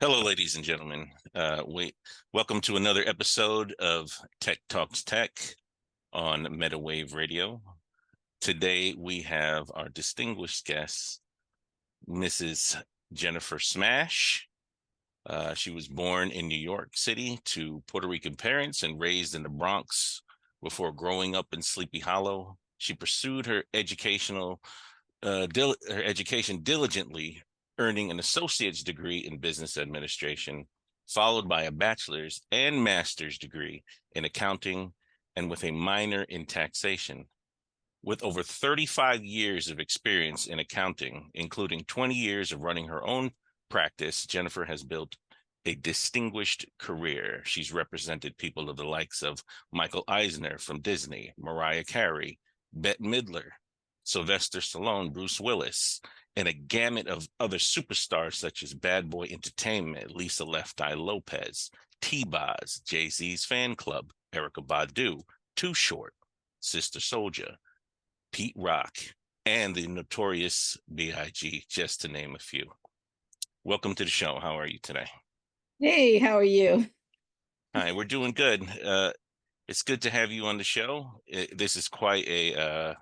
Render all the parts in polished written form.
Hello, ladies and gentlemen. Welcome to another episode of Tech Talks Tech on MetaWave Radio. Today we have our distinguished guest, Mrs. Jennifer Smash. She was born in New York City to Puerto Rican parents and raised in the Bronx before growing up in Sleepy Hollow. She pursued her education diligently, earning an associate's degree in business administration, followed by a bachelor's and master's degree in accounting, and with a minor in taxation. With over 35 years of experience in accounting, including 20 years of running her own practice, Jennifer has built a distinguished career. She's represented people of the likes of Michael Eisner from Disney, Mariah Carey, Bette Midler, Sylvester Stallone, Bruce Willis, and a gamut of other superstars such as Bad Boy Entertainment, Lisa Left Eye Lopez, T-Boz, Jay-Z's Fan Club, Erykah Badu, Too Short, Sister Souljah, Pete Rock, and the notorious B.I.G., just to name a few. Welcome to the show. How are you today? Hey, how are you? Hi, we're doing good. It's good to have you on the show. This is quite a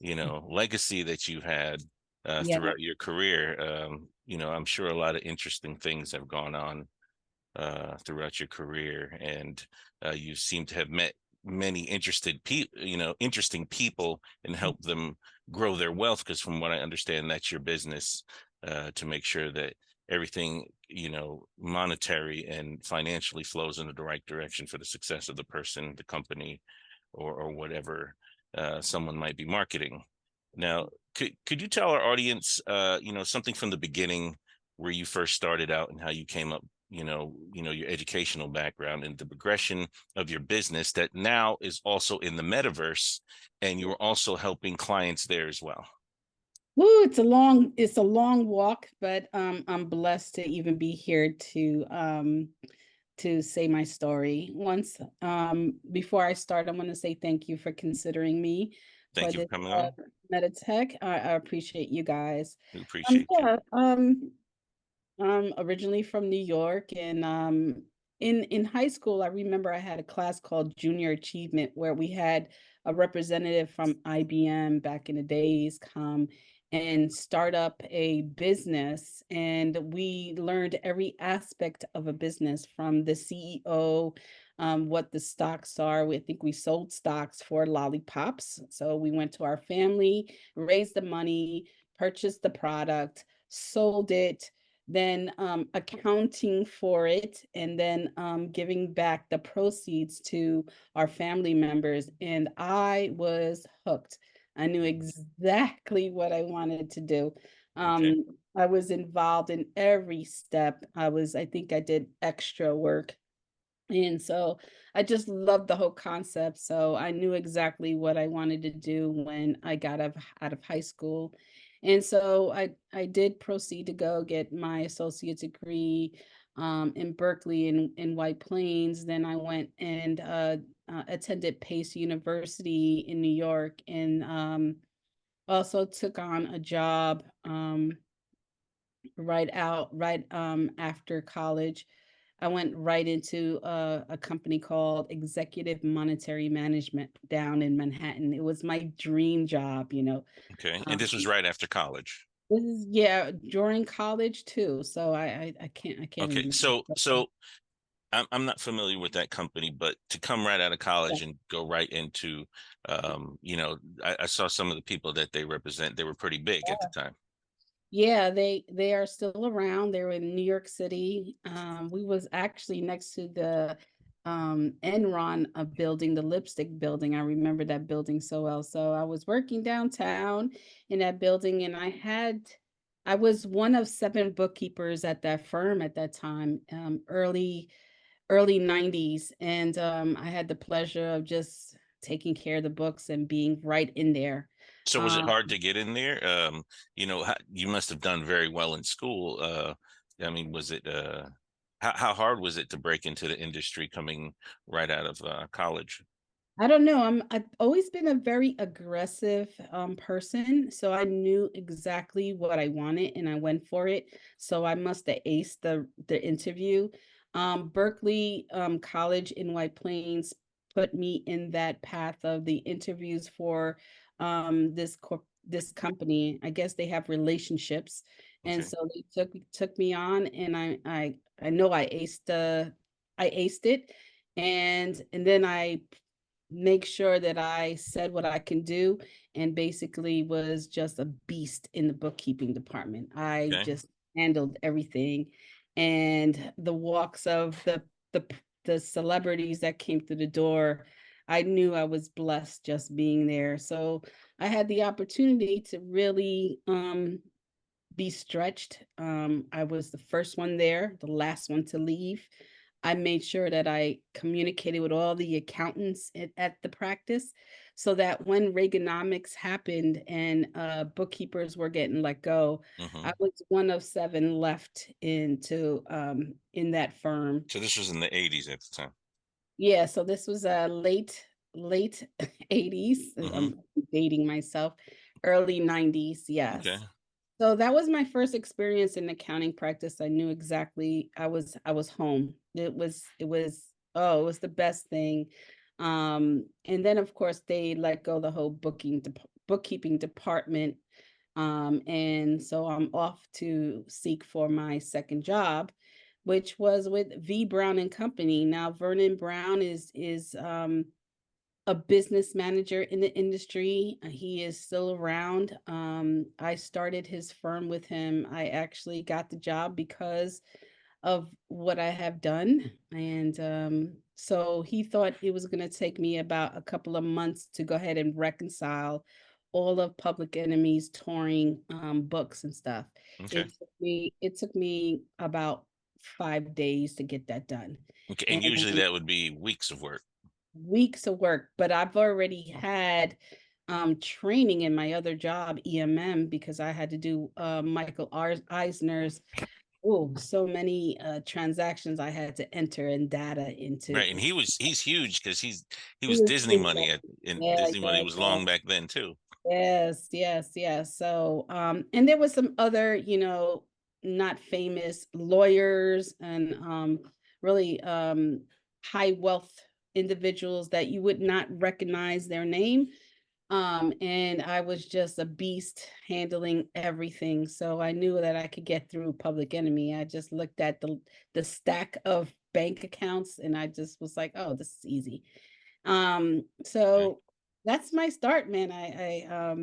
legacy that you've had Yeah. throughout your career. I'm sure a lot of interesting things have gone on throughout your career, and you seem to have met many interesting people and help them grow their wealth. Because from what I understand, that's your business, to make sure that everything, monetary and financially flows in the right direction for the success of the person, the company, or whatever someone might be marketing. Now, could you tell our audience, something from the beginning where you first started out and how you came up, your educational background and the progression of your business that now is also in the metaverse, and you're also helping clients there as well? Woo, it's a long walk, but I'm blessed to even be here to say my story. Once before I start, I want to say thank you for considering me for Thank you for this coming on. Meditech. I appreciate you guys. We appreciate you. Yeah, I'm originally from New York, and in high school, I remember I had a class called Junior Achievement where we had a representative from IBM back in the days come and start up a business, and we learned every aspect of a business from the CEO, what the stocks are. I think we sold stocks for lollipops. So we went to our family, raised the money, purchased the product, sold it, then accounting for it, and then giving back the proceeds to our family members. And I was hooked. I knew exactly what I wanted to do. Okay. I was involved in every step. I think I did extra work. And so I just loved the whole concept. So I knew exactly what I wanted to do when I got out of high school. And so I did proceed to go get my associate degree in Berkeley in White Plains. Then I went and attended Pace University in New York, and also took on a job right after college. I went right into a company called Executive Monetary Management down in Manhattan. It was my dream job. Okay. And Um, this was right after college. this is, yeah, during college too. So I can't Okay. remember. So I'm not familiar with that company, but to come right out of Yeah. college and go right into, I saw some of the people that they represent. They were pretty big at the time. Yeah, they are still around. They're in New York City. We was actually next to the Enron building, the lipstick building. I remember that building so well. So I was working downtown in that building, and I was one of seven bookkeepers at that firm at that time, early 90s. And I had the pleasure of just taking care of the books and being right in there. So was it Um, hard to get in there? You must have done very well in school. I mean, was it, how hard was it to break into the industry coming right out of college? I don't know. I've always been a very aggressive person, so I knew exactly what I wanted and I went for it. So I must have aced the interview. Berkeley College in White Plains put me in that path of the interviews for this company. I guess they have relationships, and Okay. so they took me on, and I know I aced it, and then I make sure that I said what I can do, and basically was just a beast in the bookkeeping department. I Okay. just handled everything, and the walks of the the celebrities that came through the door, I knew I was blessed just being there. So I had the opportunity to really be stretched. I was the first one there, the last one to leave. I made sure that I communicated with all the accountants at the practice so that when Reaganomics happened and bookkeepers were getting let go, I Hmm. was one of seven left in that firm. So this was in the 80s at the time. Yeah, so this was late 80s. Hmm. I'm dating myself, early 90s, Okay. yes. So that was my first experience in accounting practice. I knew exactly I was home. It was the best thing. And then of course they let go the whole bookkeeping department. And so I'm off to seek for my second job, which was with V Brown and Company. Now Vernon Brown is a business manager in the industry. He is still around. I started his firm with him. I actually got the job because of what I have done. And so he thought it was going to take me about a couple of months to go ahead and reconcile all of Public Enemy's touring books and stuff. Okay. It took me about 5 days to get that done. Okay. And And usually that would be weeks of work. weeks of work, but I've already had training in my other job, EMM, because I had to do Eisner's, oh, so many transactions I had to enter and data into. Right. And he's huge because he He was was Disney big money back at then. and Yeah, Disney money yeah, was yeah. long back then too. Yes, yes, yes. So, and there was some other, not famous lawyers and really high wealth individuals that you would not recognize their name. And I was just a beast handling everything. So I knew that I could get through Public Enemy. I just looked at the stack of bank accounts and I just was like, oh, this is easy. Okay. So that's my start, man. I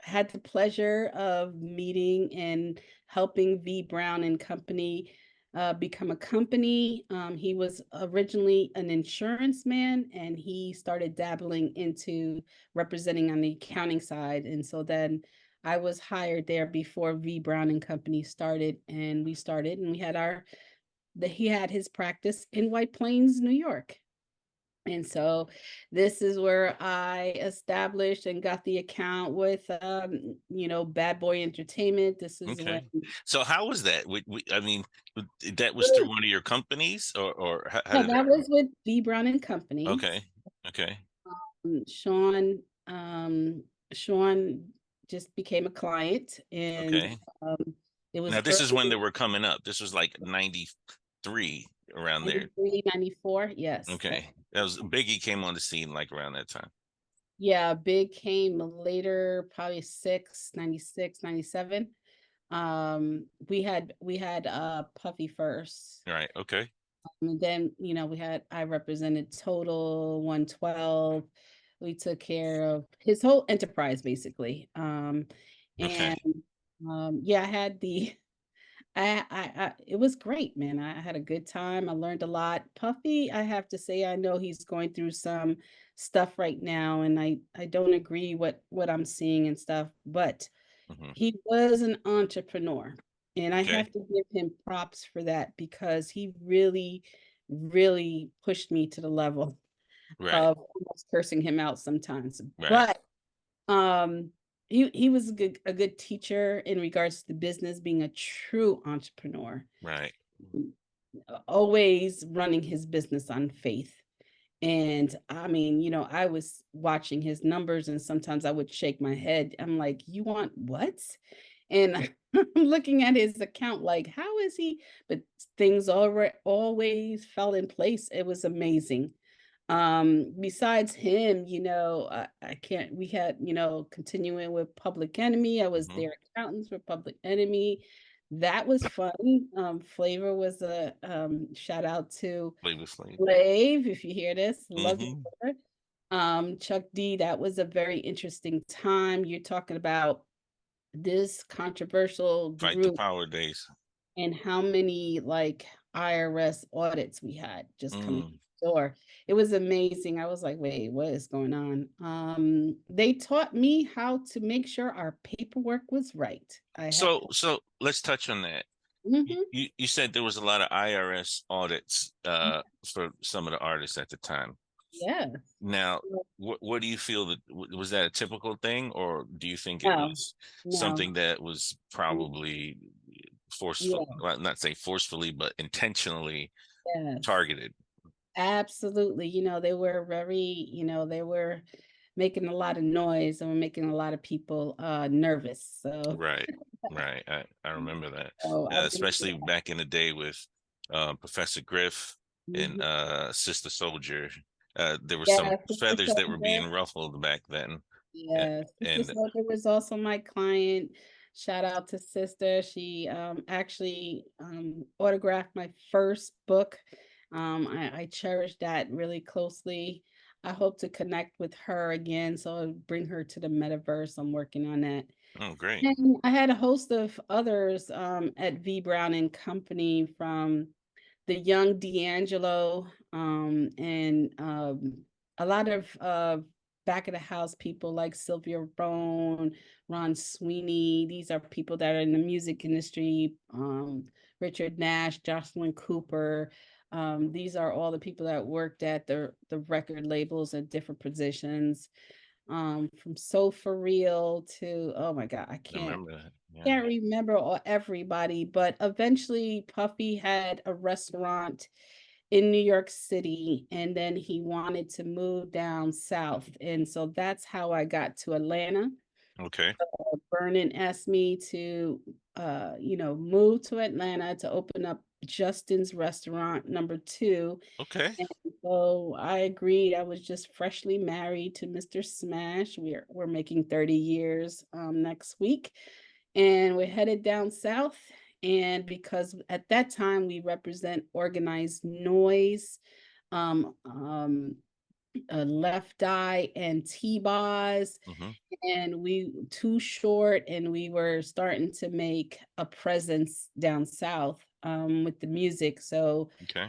had the pleasure of meeting and helping V Brown and Company become a company. He was originally an insurance man and he started dabbling into representing on the accounting side. And so then I was hired there before V Brown and Company started, and we started and we had he had his practice in White Plains, New York. And so this is where I established and got the account with Bad Boy Entertainment. This is when Okay. So how was that? I mean, that was through one of your companies, or how no, did that? that was with B Brown and Company. Okay. Okay. Um, Sean um Sean just became a client, and Okay. um it Now was this is when they early were coming up. This was like 93 around there. 93, 94. Yes, that's Okay. That was Biggie came on the scene like around that time. yeah, Big came later, probably 96, 97. We had Puffy first. Right. Okay. And then, I represented Total 112. We took care of his whole enterprise basically. Okay. And yeah, I had the it was great, man. I had a good time. I learned a lot. Puffy, I have to say, I know he's going through some stuff right now, and I don't agree what I'm seeing and stuff, but Hmm. he was an entrepreneur, and I Okay. have to give him props for that because he really, really pushed me to the level Right. of almost cursing him out sometimes. Right. But um, he was a good teacher in regards to the business, being a true entrepreneur, Right. always running his business on faith. And I mean, I was watching his numbers and sometimes I would shake my head. I'm like, you want what? And I'm looking at his account like, how is he? But things always fell in place. It was amazing. Besides him, I can't, we had, continuing with Public Enemy. I was Hmm. their accountants for Public Enemy. That was fun. Flavor was a shout out to Flavor Flav. Flave, if you hear this, love you, Hmm. brother. Chuck D, that was a very interesting time. You're talking about this controversial Fight the group Power days. and how many like IRS audits we had just coming Mm. through the door. It was amazing. I was like, wait, what is going on? They taught me how to make sure our paperwork was right. I had So let's touch on that. Mhm. You said there was a lot of IRS audits for some of the artists at the time. Yeah. Now, what do you feel that was that a typical thing, or do you think it No, was no. something that was probably forceful, Yeah. well, not say forcefully, but intentionally Yes. targeted? Absolutely. They were very, they were making a lot of noise and were making a lot of people nervous. So, Right, right. I remember that, I've been especially back in the day with Professor Griff and Mhm. Sister Soldier. There were some Yeah, Sister feathers that were Soldier. being ruffled back then, uh, Yeah, Sister and Soldier was also my client. Shout out to Sister. She actually autographed my first book. I cherish that really closely. I hope to connect with her again, so I'll bring her to the metaverse. I'm working on that. oh, great. And I had a host of others at V Brown and Company, from the young D'Angelo, and a lot of back of the house people like Sylvia Bone, Ron Sweeney. These are people that are in the music industry. Richard Nash, Jocelyn Cooper. These are all the people that worked at the record labels at different positions. From So For Real to, oh my God, I I remember that. Yeah. can't remember all everybody, but eventually Puffy had a restaurant in New York City, and then he wanted to move down south. And so that's how I got to Atlanta. Okay. Vernon asked me to move to Atlanta to open up Justin's restaurant number 2. Okay. And so I agreed. I was just freshly married to Mr. Smash. We're making 30 years next week, and we're headed down south. And because at that time we represent organized noise, um, um, Left Eye, and T-Boz, Hmm. and we too short, and we were starting to make a presence down south with the music. So Okay.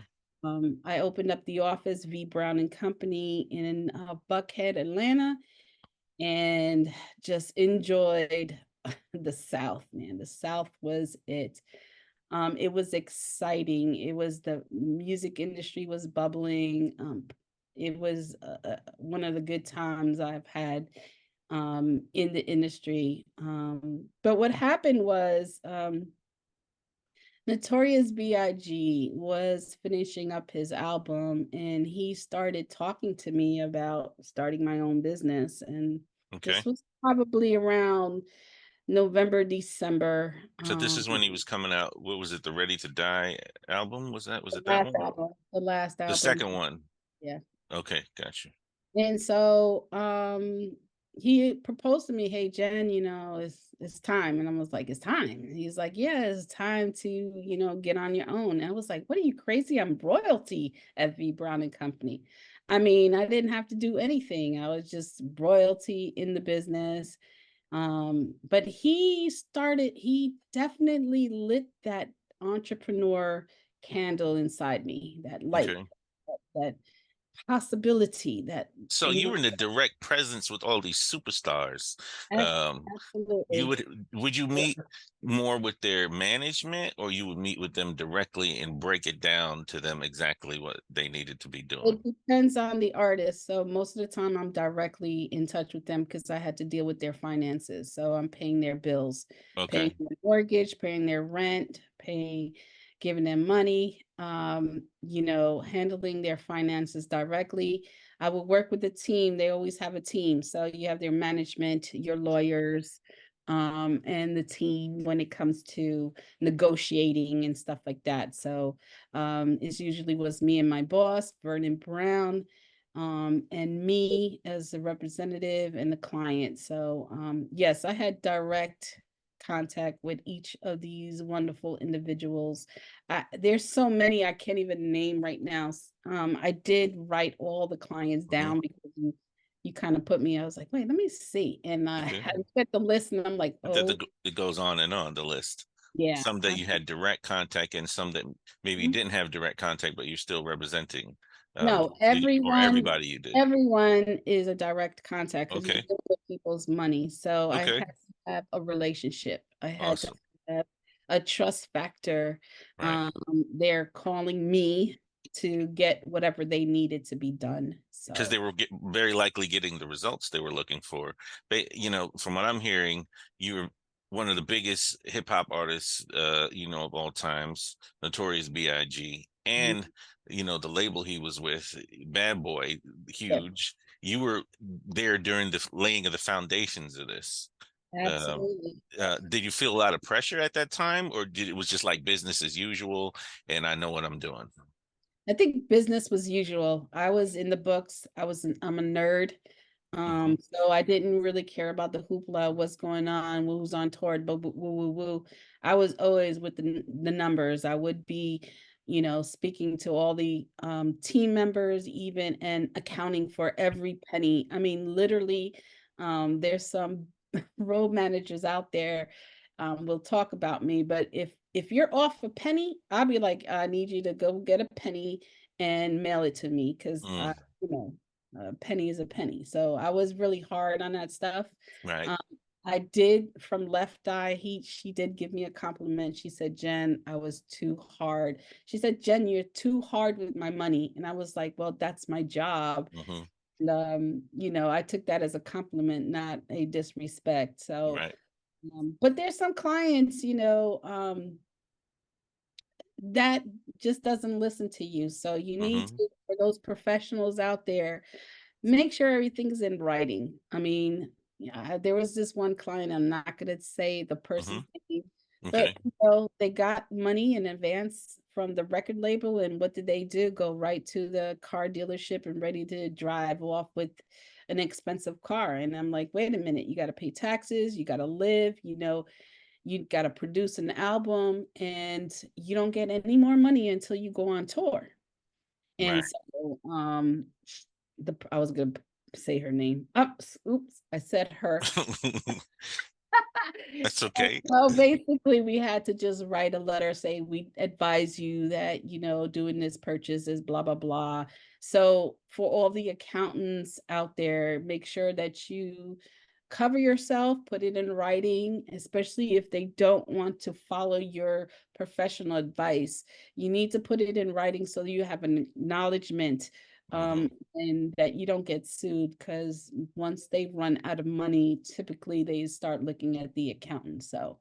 I opened up the office, V Brown and Company, in Buckhead, Atlanta, and just enjoyed the South, man. The South was it. It was exciting. It was, the music industry was bubbling. It was one of the good times I've had in the industry. But what happened was, Notorious B.I.G. was finishing up his album, and he started talking to me about starting my own business. And this Okay. was probably around November, December. So this is when he was coming out. What was it? The Ready to Die album? Was The it that last one? album, the last The album. second one. Yeah. Okay, gotcha. And so he proposed to me, "Hey Jen, it's time." And I was like, "It's time." And he's like, "Yeah, it's time to, get on your own." And I was like, "What are you, crazy? I'm royalty at V Brown and Company." I mean, I didn't have to do anything. I was just royalty in the business. But he definitely lit that entrepreneur candle inside me, that light, Okay. that possibility, that, So you you know, were in a direct presence with all these superstars. You absolutely. would you meet more with their management, or you would meet with them directly and break it down to them exactly what they needed to be It doing? depends on the artist. So most of the time I'm directly in touch with them because I had to deal with their finances. So I'm paying their bills, paying Okay. their mortgage, paying their rent, paying giving them money, handling their finances directly. I would work with the team. They always have a team. So you have their management, your lawyers, and the team when it comes to negotiating and stuff like that. So it usually was me and my boss, Vernon Brown, and me as a representative and the client. So yes, I had direct contact with each of these wonderful individuals. There's so many I can't even name right now. I did write all the clients Hmm. down because you kind of put me. I was like, wait, let me see, and Okay. I looked at the list, and I'm like, But oh it goes on and on the list. yeah. Some that you had direct contact and some that maybe you Mhm. didn't have direct contact, but you're still representing. No, Or everybody you did. everyone is a direct contact because you're Okay. dealing with people's money. So I Okay. had to have a relationship. I had to Awesome. have a trust factor. Right. They're calling me to get whatever they needed to be done. Because they So were very likely getting the results they were looking for. From what I'm hearing, you were one of the biggest hip hop artists, of all times, Notorious B.I.G. mhm, And, the label he was with, Bad Boy, yes, huge. You were there during the laying of the foundations of this. Um, absolutely. did you feel a lot of pressure at that time, or did it was just like business as usual, and I know what I'm doing? I think business was usual. I was in the books. I'm a nerd. Hmm. So I didn't really care about the hoopla, what's going on, who's on tour, woo, woo, woo. I was always with the numbers. I would be, speaking to all the team members, even and accounting for every penny. I mean, literally, there's some road managers out there will talk about me, but if you're off a penny, I'll be like, I need you to go get a penny and mail it to me because Mm, you know, a penny is a penny. So I was really hard on that stuff. right. Um, I did from Left Eye. She did give me a compliment. She said, Jen, I was too hard. She said, Jen, you're too hard with my money. And I was like, well, that's my job. Hmm. And I took that as a compliment, not a disrespect. So Right. but there's some clients, that just doesn't listen to you. So you need Hmm. to, for those professionals out there, make sure everything's in writing. I mean, yeah, there was this one client, I'm not going to say the Hmm. person's name, but Okay. they got money in advance from the record label. And what did they do? Go right to the car dealership and ready to drive off with an expensive car. And I'm like, wait a minute, you got to pay taxes, you got to live, you got to produce an album, and you don't get any more money until you go on tour. And Right. so I was gonna say her name. Oops, I said her. That's And okay. so basically we had to just write a letter, say we advise you that, doing this purchase is blah blah blah. So for all the accountants out there, make sure that you cover yourself, put it in writing, especially if they don't want to follow your professional advice. You need to put it in writing so you have an acknowledgement, Hmm. and that you don't get sued, because once they run out of money, typically they start looking at the accountant. So,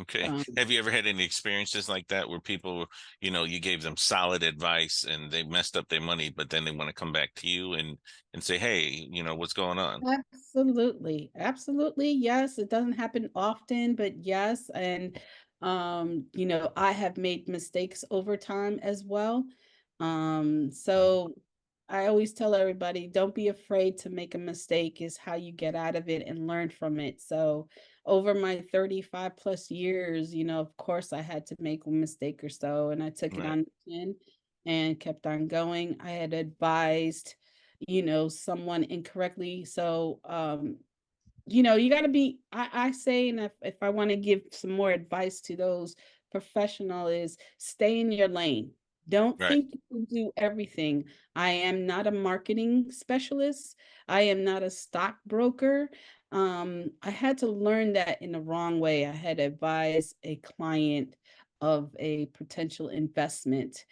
Okay. um, Have you ever had any experiences like that where people, you gave them solid advice and they messed up their money, but then they want to come back to you and say, hey, what's going on? absolutely. Absolutely. Yes. It doesn't happen often, but yes. And, I have made mistakes over time as well. Mhm. So I always tell everybody, don't be afraid to make a mistake, is how you get out of it and learn from it. So over my 35 plus years, of course I had to make a mistake or so, and I took it Right. on the chin and kept on going. I had advised someone incorrectly. So you got to be, I say, and if I want to give some more advice to those professional, is stay in your lane. Don't Right. think you can do everything. I am not a marketing specialist. I am not a stockbroker. I had to learn that in the wrong way. I had advised a client of a potential investment,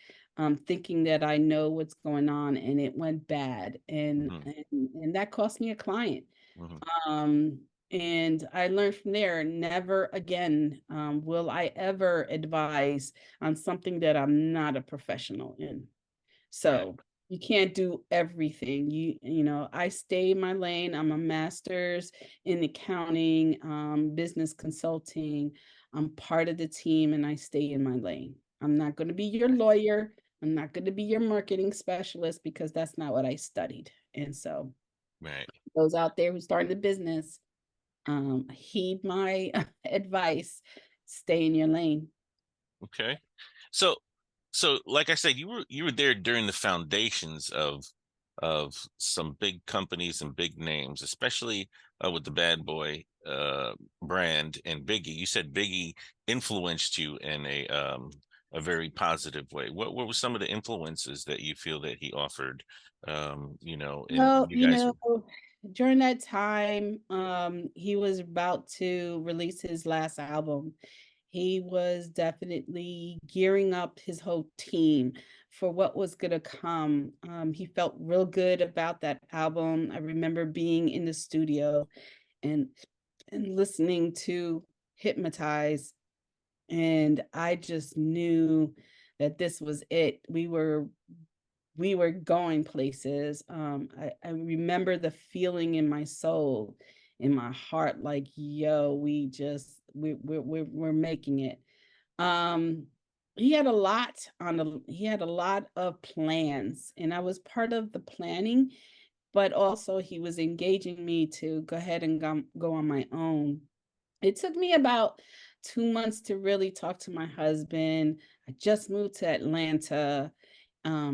thinking that I know what's going on, and it went bad, and Hmm. and, and that cost me a client. Hmm. And I learned from there, never again will I ever advise on something that I'm not a professional in. Right. So you can't do everything. I stay in my lane. I'm a master's in accounting, business consulting. I'm part of the team and I stay in my lane. I'm not going to be your lawyer. I'm not going to be your marketing specialist because that's not what I studied. And so Right. those out there who started a business, heed my advice, stay in your lane. Okay. So like I said, you were there during the foundations of some big companies and big names, especially with the Bad Boy brand and Biggie. You said Biggie influenced you in a very positive way. What were some of the influences that you feel that he offered? And Well, you guys were. during that time, he was about to release his last album. He was definitely gearing up his whole team for what was gonna come. He felt real good about that album. I remember being in the studio and listening to Hypnotize, and I just knew that this was it. We were going places. I remember the feeling in my soul, in my heart, like, yo, we're making it. Um, he had a lot of plans, and I was part of the planning, but also he was engaging me to go ahead and go on my own. It took me about 2 months to really talk to my husband. I just moved to Atlanta.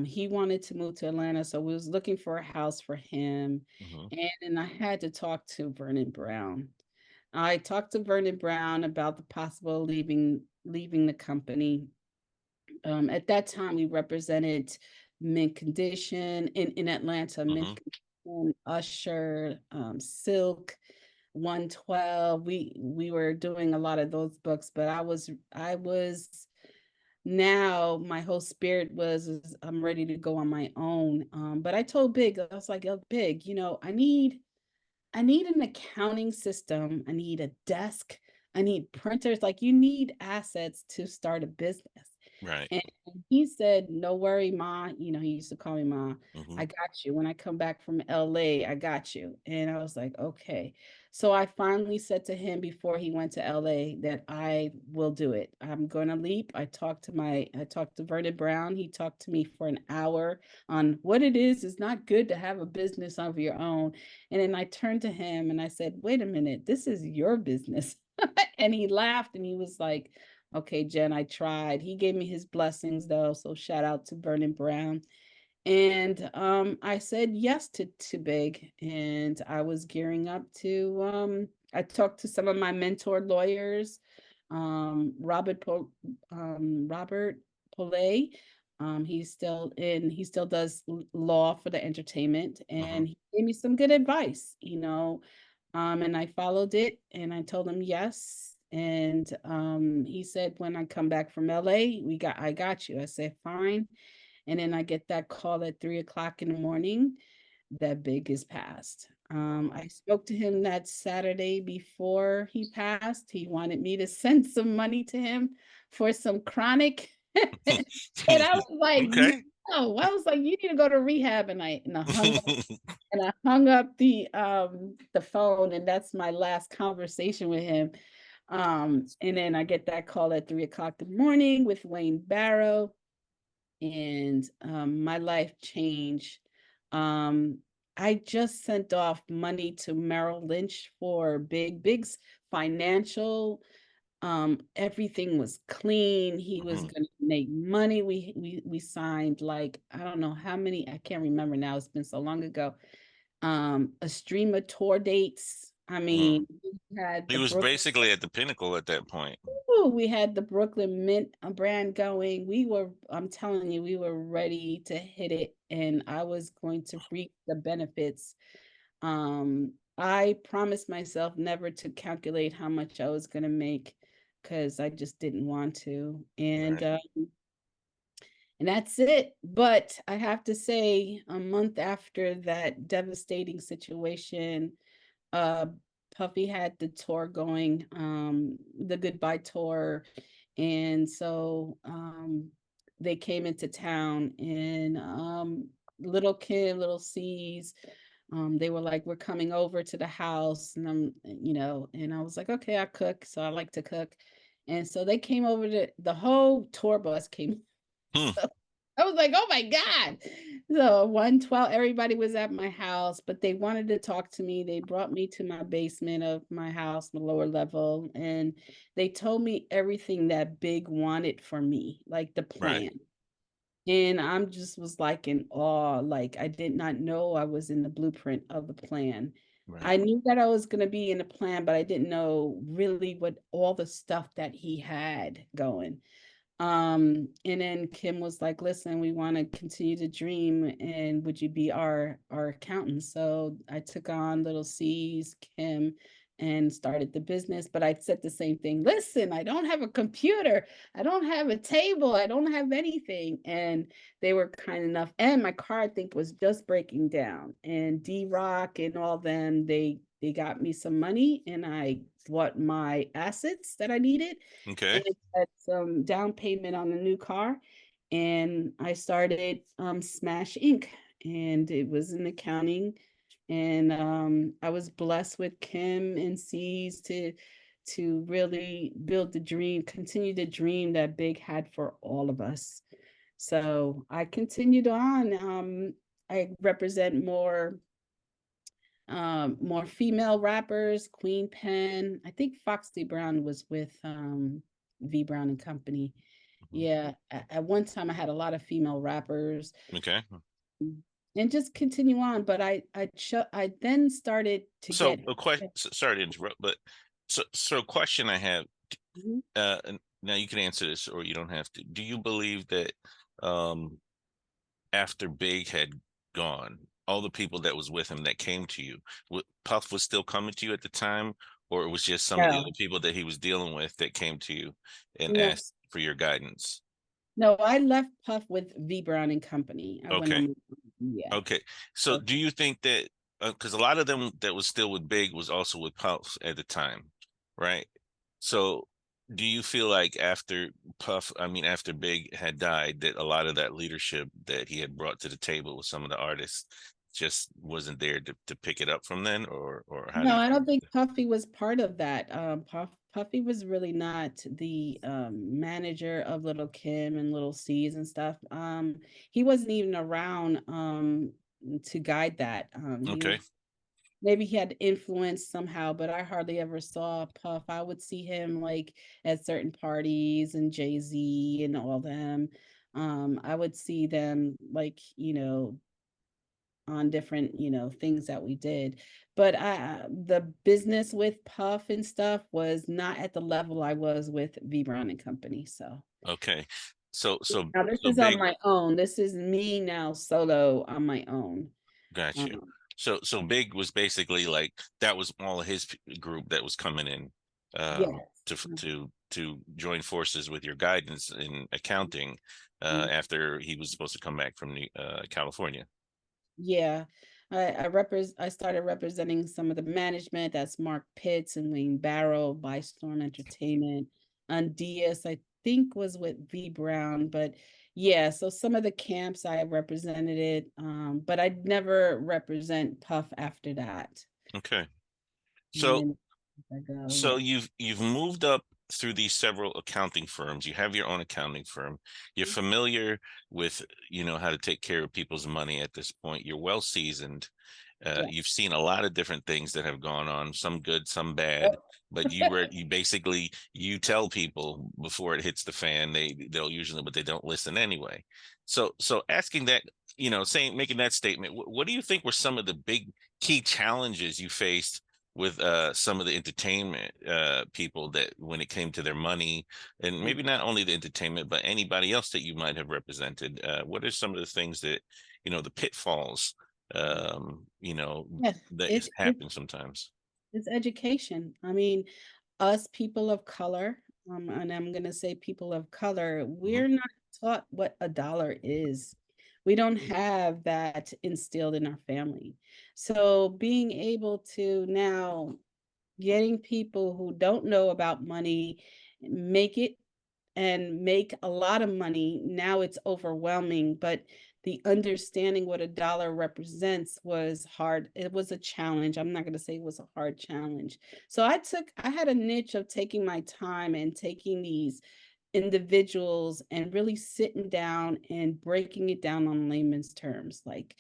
He wanted to move to Atlanta, so we was looking for a house for him. Mhm. And I had to talk to Vernon Brown. I talked to Vernon Brown about the possible leaving the company. At that time, we represented Mint Condition in Atlanta, Mint Mhm. Condition, Usher, Silk, 112. We were doing a lot of those books, but I was now my whole spirit was I'm ready to go on my own. But I told Big, I was like, yo, Big, I need an accounting system. I need a desk. I need printers. Like, you need assets to start a business. Right. And he said, "No worry, Ma." He used to call me Ma. Mhm. I got you. When I come back from LA, I got you. And I was like, okay. So I finally said to him before he went to LA that I will do it. I'm gonna leap. I talked to Vernon Brown. He talked to me for an hour on what it is. It's not good to have a business of your own. And then I turned to him and I said, wait a minute, this is your business. And he laughed and he was like, okay, Jen, I tried. He gave me his blessings though. So shout out to Vernon Brown. And I said yes to Big. And I was gearing up to I talked to some of my mentor lawyers, Robert Polay. He still does law for the entertainment, Mhm. and he gave me some good advice, and I followed it and I told him yes. And he said, when I come back from LA, I got you. I said, fine. And then I get that call at 3 o'clock in the morning that Big is passed. I spoke to him that Saturday before he passed. He wanted me to send some money to him for some chronic. And I was like, Okay. no. I was like, you need to go to rehab. And I hung up the phone, and that's my last conversation with him. And then I get that call at 3 o'clock in the morning with Wayne Barrow, and my life changed. Um, I just sent off money to Merrill Lynch for Big's financial. Everything was clean. He was Mhm. gonna make money. We signed, like, I don't know how many, I can't remember now. It's been so long ago. A stream of tour dates. I Mm. mean, we had He the was Brooklyn. basically at the pinnacle at that point. Ooh, we had the Brooklyn Mint brand going. I'm telling you, we were ready to hit it, and I was going to reap the benefits. I promised myself never to calculate how much I was going to make because I just didn't want to. Right. And that's it. But I have to say, a month after that devastating situation, uh, Puffy had the tour going, the goodbye tour. And so they came into town, and little Kim, little C's, they were like, we're coming over to the house. And and I was like, okay, I cook. So I like to cook. And so they came over the whole tour bus came. Hmm. So I was like, oh my God. So 112, everybody was at my house, but they wanted to talk to me. They brought me to my basement of my house, the lower level, and they told me everything that Big wanted for me, like the Right. plan. And I'm just was like in awe. Like I did not know I was in the blueprint of the plan. Right. I knew that I was going to be in the plan, but I didn't know really what all the stuff that he had going. And then Kim was like, listen, we want to continue to dream, and would you be our accountant? So I took on little C's, Kim, and started the business. But I said the same thing. Listen, I don't have a computer, I don't have a table, I don't have anything. And they were kind enough. And my car, I think, was just breaking down. And D Rock and all them, they got me some money, and I bought my assets that I needed, Okay. and had some down payment on a new car. And I started Smash Inc. And it was in accounting. And I was blessed with Kim and C's to really build the dream, continue the dream that Big had for all of us. So I continued on. I represent more female rappers, Queen Pen. I think Foxy Brown was with V Brown and Company. Mhm. Yeah, at one time I had a lot of female rappers, Okay. and just continue on. But I then started to So get. a question, sorry to interrupt, but so a question I have, Mhm. and now you can answer this or you don't have to. Do you believe that um after Big had gone, all the people that was with him that came to you, Puff was still coming to you at the time, or it was just some of the other No, people that he was dealing with that came to you and no, asked for your guidance? no. I left Puff with V Brown and Company. I went Okay. on. Yeah. Okay. So do you think that because a lot of them that was still with Big was also with Puff at the time, right? So do you feel like after after Big had died, that a lot of that leadership that he had brought to the table with some of the artists just wasn't there to pick it up from then, or how do No, you I feel don't about think Puffy was part of that. Puffy was really not the manager of Little Kim and Little C's and stuff. He wasn't even around to guide that. that? He Okay. was, maybe he had influence somehow, but I hardly ever saw Puff. I would see him like at certain parties, and Jay-Z and all them. I would see them like, on different, things that we did. But the business with Puff and stuff was not at the level I was with V Brown and Company. So Okay. So so now this so is on Big. my own. This is me now solo on my own. Got you. Um, So Big was basically like that was all of his group that was coming in yes. to join forces with your guidance in accounting Mhm. after he was supposed to come back from California. Yeah. I started representing some of the management. That's Mark Pitts and Wayne Barrow, by Storm Entertainment. And Diaz, I think, was with V Brown. But yeah, so some of the camps I represented it. But I'd never represent Puff after that. Okay. And So then I go, So yeah. you've moved up through these several accounting firms. You have your own accounting firm. You're familiar with, how to take care of people's money at this point. You're well seasoned. Yeah. You've seen a lot of different things that have gone on, some good, some bad. Yep. But you basically you tell people before it hits the fan, they'll usually, but they don't listen anyway. So asking that, saying making that statement, what do you think were some of the big key challenges you faced with some of the entertainment people that when it came to their money, and maybe not only the entertainment but anybody else that you might have represented, what are some of the things that the pitfalls Yeah. that It's it's happen sometimes? it's education. I mean, us people of color, and I'm going to say people of color, Hmm. we're not taught what a dollar is. We don't have that instilled in our family. So being able to now getting people who don't know about money make it and make a lot of money. Now it's overwhelming, but the understanding what a dollar represents was hard. It was a challenge. I'm not going to say it was a hard challenge. So I had a niche of taking my time and taking these individuals and really sitting down and breaking it down on layman's terms. Like,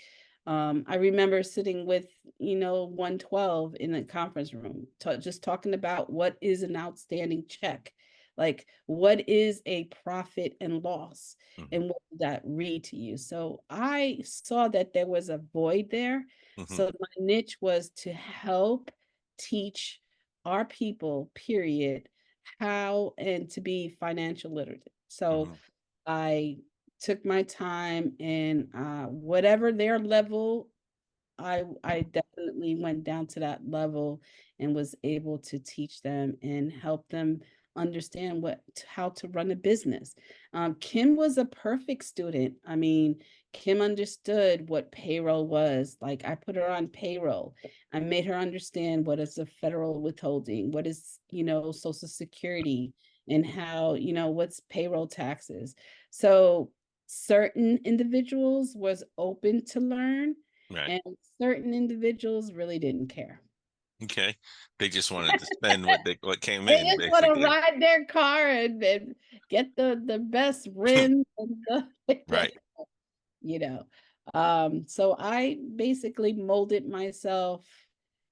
I remember sitting with, 112 in a conference room, just talking about what is an outstanding check, like what is a profit and loss, Hmm. and what did that read to you. So I saw that there was a void there. Hmm. So my niche was to help teach our people, period, how and to be financial literate. So Hmm. I took my time and whatever their level, I definitely went down to that level and was able to teach them and help them understand how to run a business. Kim was a perfect student. I mean, Kim understood what payroll was. Like, I put her on payroll. I made her understand what is a federal withholding, what is, Social Security, and how, what's payroll taxes. So certain individuals was open to learn, Right. and certain individuals really didn't care. Okay. They just wanted to spend what came They in, just want to basically. ride their car and get the best rims and the, Right. you know. So I basically molded myself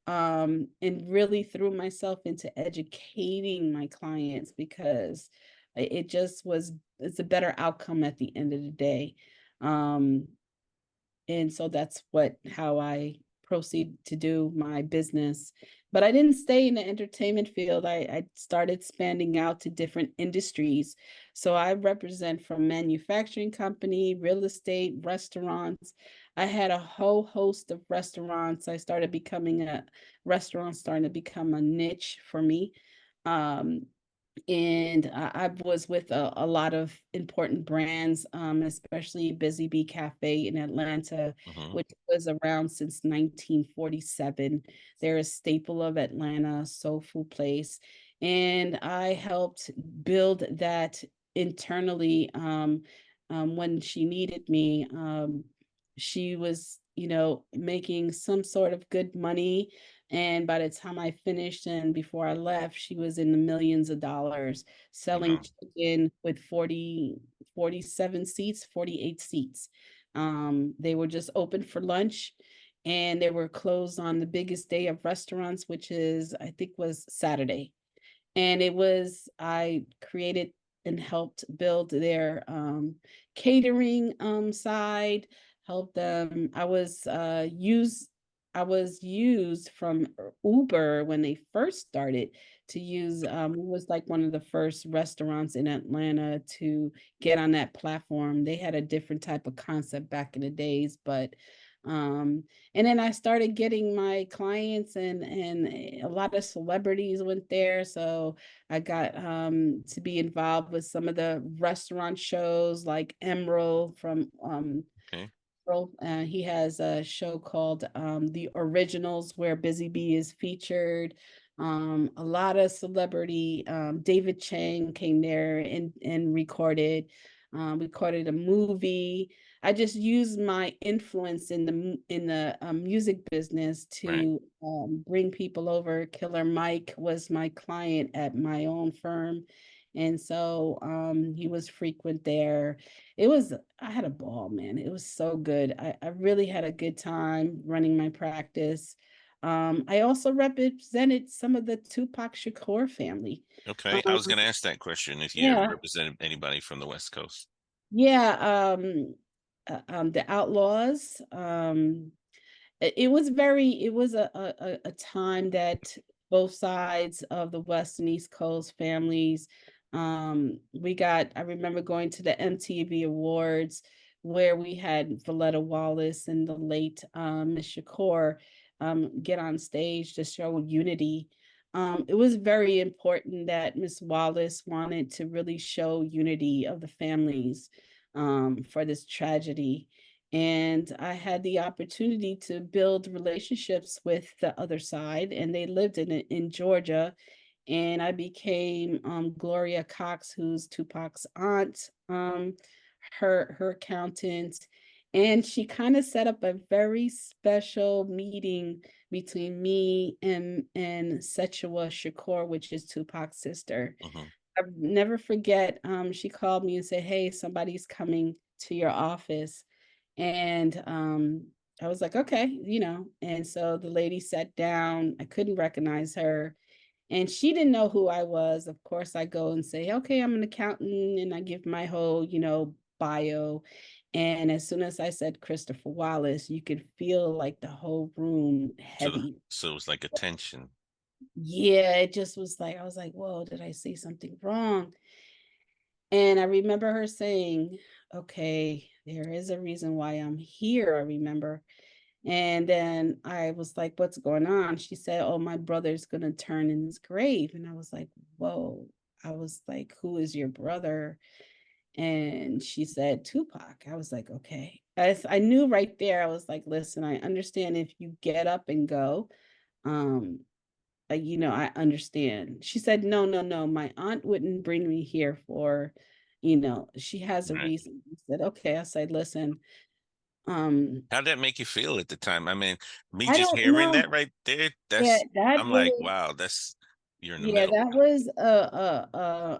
and really threw myself into educating my clients because it just was it's a better outcome at the end of the day. Um, and so that's how I proceed to do my business. But I didn't stay in the entertainment field. I started expanding out to different industries. So I represent from manufacturing company, real estate, restaurants. I had a whole host of restaurants. I started becoming a restaurant, starting to become a niche for me. Um, and I was with a lot of important brands, especially Busy Bee Cafe in Atlanta, Hmm. which was around since 1947. They're a staple of Atlanta, soul food place. And I helped build that internally. When she needed me, she was, making some sort of good money, and by the time I finished and before I left, she was in the millions of dollars selling Wow. chicken with 47 seats, 48 seats. They were just open for lunch, and they were closed on the biggest day of restaurants, which is, I think, was Saturday. And I created and helped build their catering side, helped them. I was used from Uber when they first started to use. It was like one of the first restaurants in Atlanta to get on that platform. They had a different type of concept back in the days, but um and then I started getting my clients, and a lot of celebrities went there. So I got to be involved with some of the restaurant shows like Emerald from Okay. he has a show called The Originals where Busy Bee is featured. A lot of celebrity, David Chang came there and recorded a movie. I just used my influence in the music business Right. to bring people over. Killer Mike was my client at my own firm. And so he was frequent there. I had a ball, man. It was so good. I really had a good time running my practice. I also represented some of the Tupac Shakur family. Okay. I Um, was going to ask that question if you ever yeah, represented anybody from the West Coast. yeah. The Outlaws. It was a time that both sides of the West and East Coast families, I remember going to the MTV Awards where we had Valletta Wallace and the late Miss Shakur get on stage to show unity. It was very important that Miss Wallace wanted to really show unity of the families for this tragedy. and I had the opportunity to build relationships with the other side, and they lived in Georgia, and I became Gloria Cox, who's Tupac's aunt, her accountant, and she kind of set up a very special meeting between me and Sechua Shakur, which is Tupac's sister. Hmm. I never forget. She called me and said, "Hey, somebody's coming to your office," and I was like, "Okay," And so the lady sat down. I couldn't recognize her, and she didn't know who I was. Of course, I go and say, "Okay, I'm an accountant," and I give my whole, bio. And as soon as I said Christopher Wallace, you could feel like the whole room So, heavy. so it was like a tension. Yeah, it just was like, I was like, "Whoa, did I say something wrong?" And I remember her saying, "Okay, there is a reason why I'm here," I remember. And then I was like, "What's going on?" She said, "Oh, my brother's gonna turn in his grave." And I was like, "Whoa." I was like, "Who is your brother?" And she said, "Tupac." I was like, "Okay." I knew right there, I was like, "Listen, I understand if you get up and go. Um, I understand." She said, "No, no, no. My aunt wouldn't bring me here for, she has a Right. reason." I said, "Okay." I said, "Listen, um, How'd that make you feel at the time? I mean, me I just don't hearing know." that right there, Yeah, I'm like, wow, you're in the yeah, middle. that was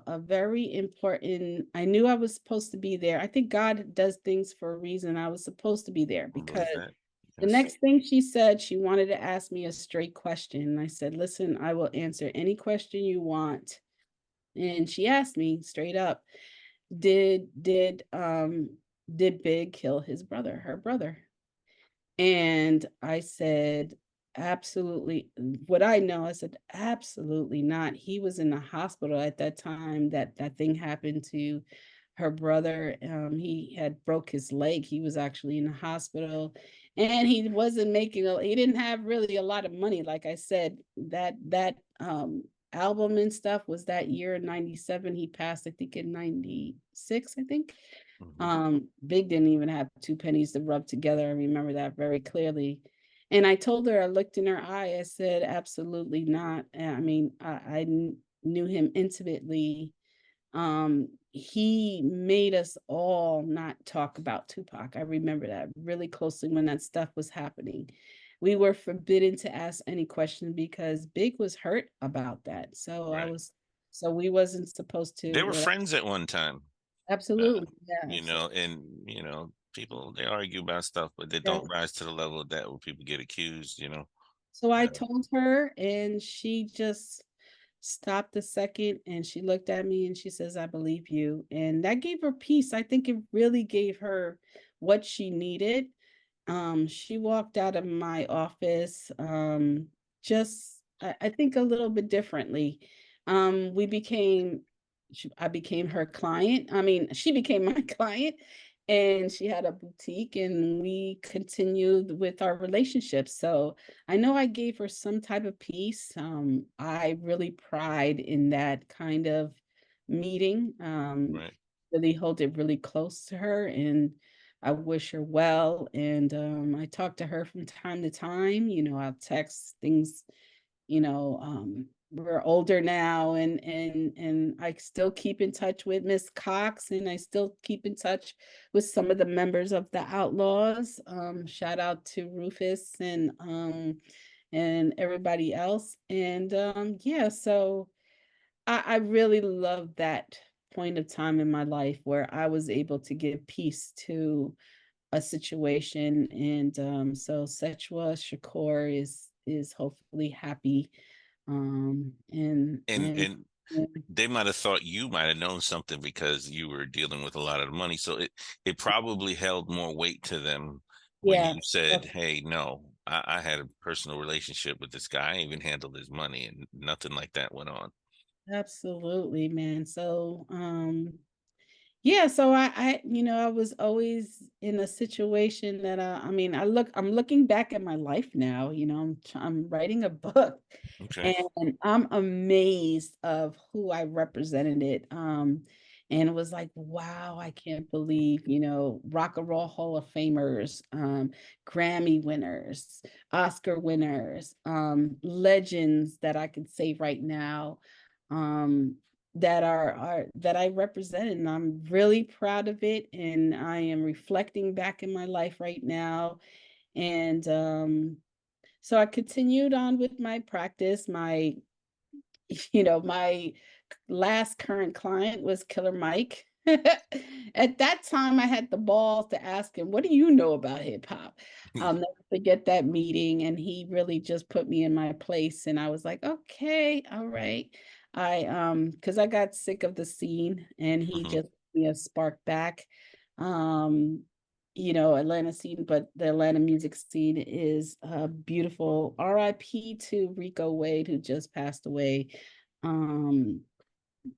a very important. I knew I was supposed to be there. I think God does things for a reason. I was supposed to be there I because believe that. the Yes. next thing she said, she wanted to ask me a straight question. And I said, "Listen, I will answer any question you want." And she asked me straight up, "Did did um did Big kill his brother, her brother?" And I said, "Absolutely." What I know, I said, "Absolutely not." He was in the hospital at that time that that thing happened to her brother. He had broke his leg. He was actually in the hospital, and he wasn't making he didn't have really a lot of money. Like I said, that album and stuff was that year in 97. He passed, I think, in 96, I think. Hmm. Big didn't even have two pennies to rub together. I remember that very clearly. And I told her, I looked in her eye, I said, "Absolutely not." And I mean, knew him intimately. He made us all not talk about Tupac. I remember that really closely when that stuff was happening. We were forbidden to ask any question because Big was hurt about that. Right. So we wasn't supposed to, They were friends at one time, uh, absolutely. Yeah, and people they argue about stuff, but they don't absolutely. rise to the level that where people get accused. So I Uh, told her, and she just stopped a second and she looked at me and she says, "I believe you." And that gave her peace. I think it really gave her what she needed. She walked out of my office just I think a little bit differently. We became I became her client. I mean, she became my client, and she had a boutique, and we continued with our relationship. So I know I gave her some type of peace. I really pride in that kind of meeting. right. Really hold it really close to her, and I wish her well. And I talk to her from time to time. I'll text things. We're older now, and I still keep in touch with Miss Cox, and I still keep in touch with some of the members of the Outlaws. Shout out to Rufus and everybody else. And yeah, so I really love that point of time in my life where I was able to give peace to a situation. And so Sechwa Shakur is hopefully happy. And they might have thought you might have known something because you were dealing with a lot of money. So it probably held more weight to them when yeah, you said, "Hey, no, I had a personal relationship with this guy. I even handled his money, and nothing like that went on." absolutely, man. So yeah, so I was always in a situation that I mean, I'm looking back at my life now. I'm writing a book, Okay. and I'm amazed of who I represented. and it was like, wow, I can't believe, you know, Rock and Roll Hall of Famers, Grammy winners, Oscar winners, legends that I could say right now, um, that are that I represented, and I'm really proud of it. And I am reflecting back in my life right now, and so I continued on with my practice. My my last current client was Killer Mike. At that time, I had the balls to ask him, "What do you know about hip hop?" I'll never forget that meeting, and he really just put me in my place. And I was like, "Okay, all right." Because I got sick of the scene, and he Mhm. just gave me a spark back. Um, Atlanta scene, but the Atlanta music scene is beautiful. RIP to Rico Wade, who just passed away. Um,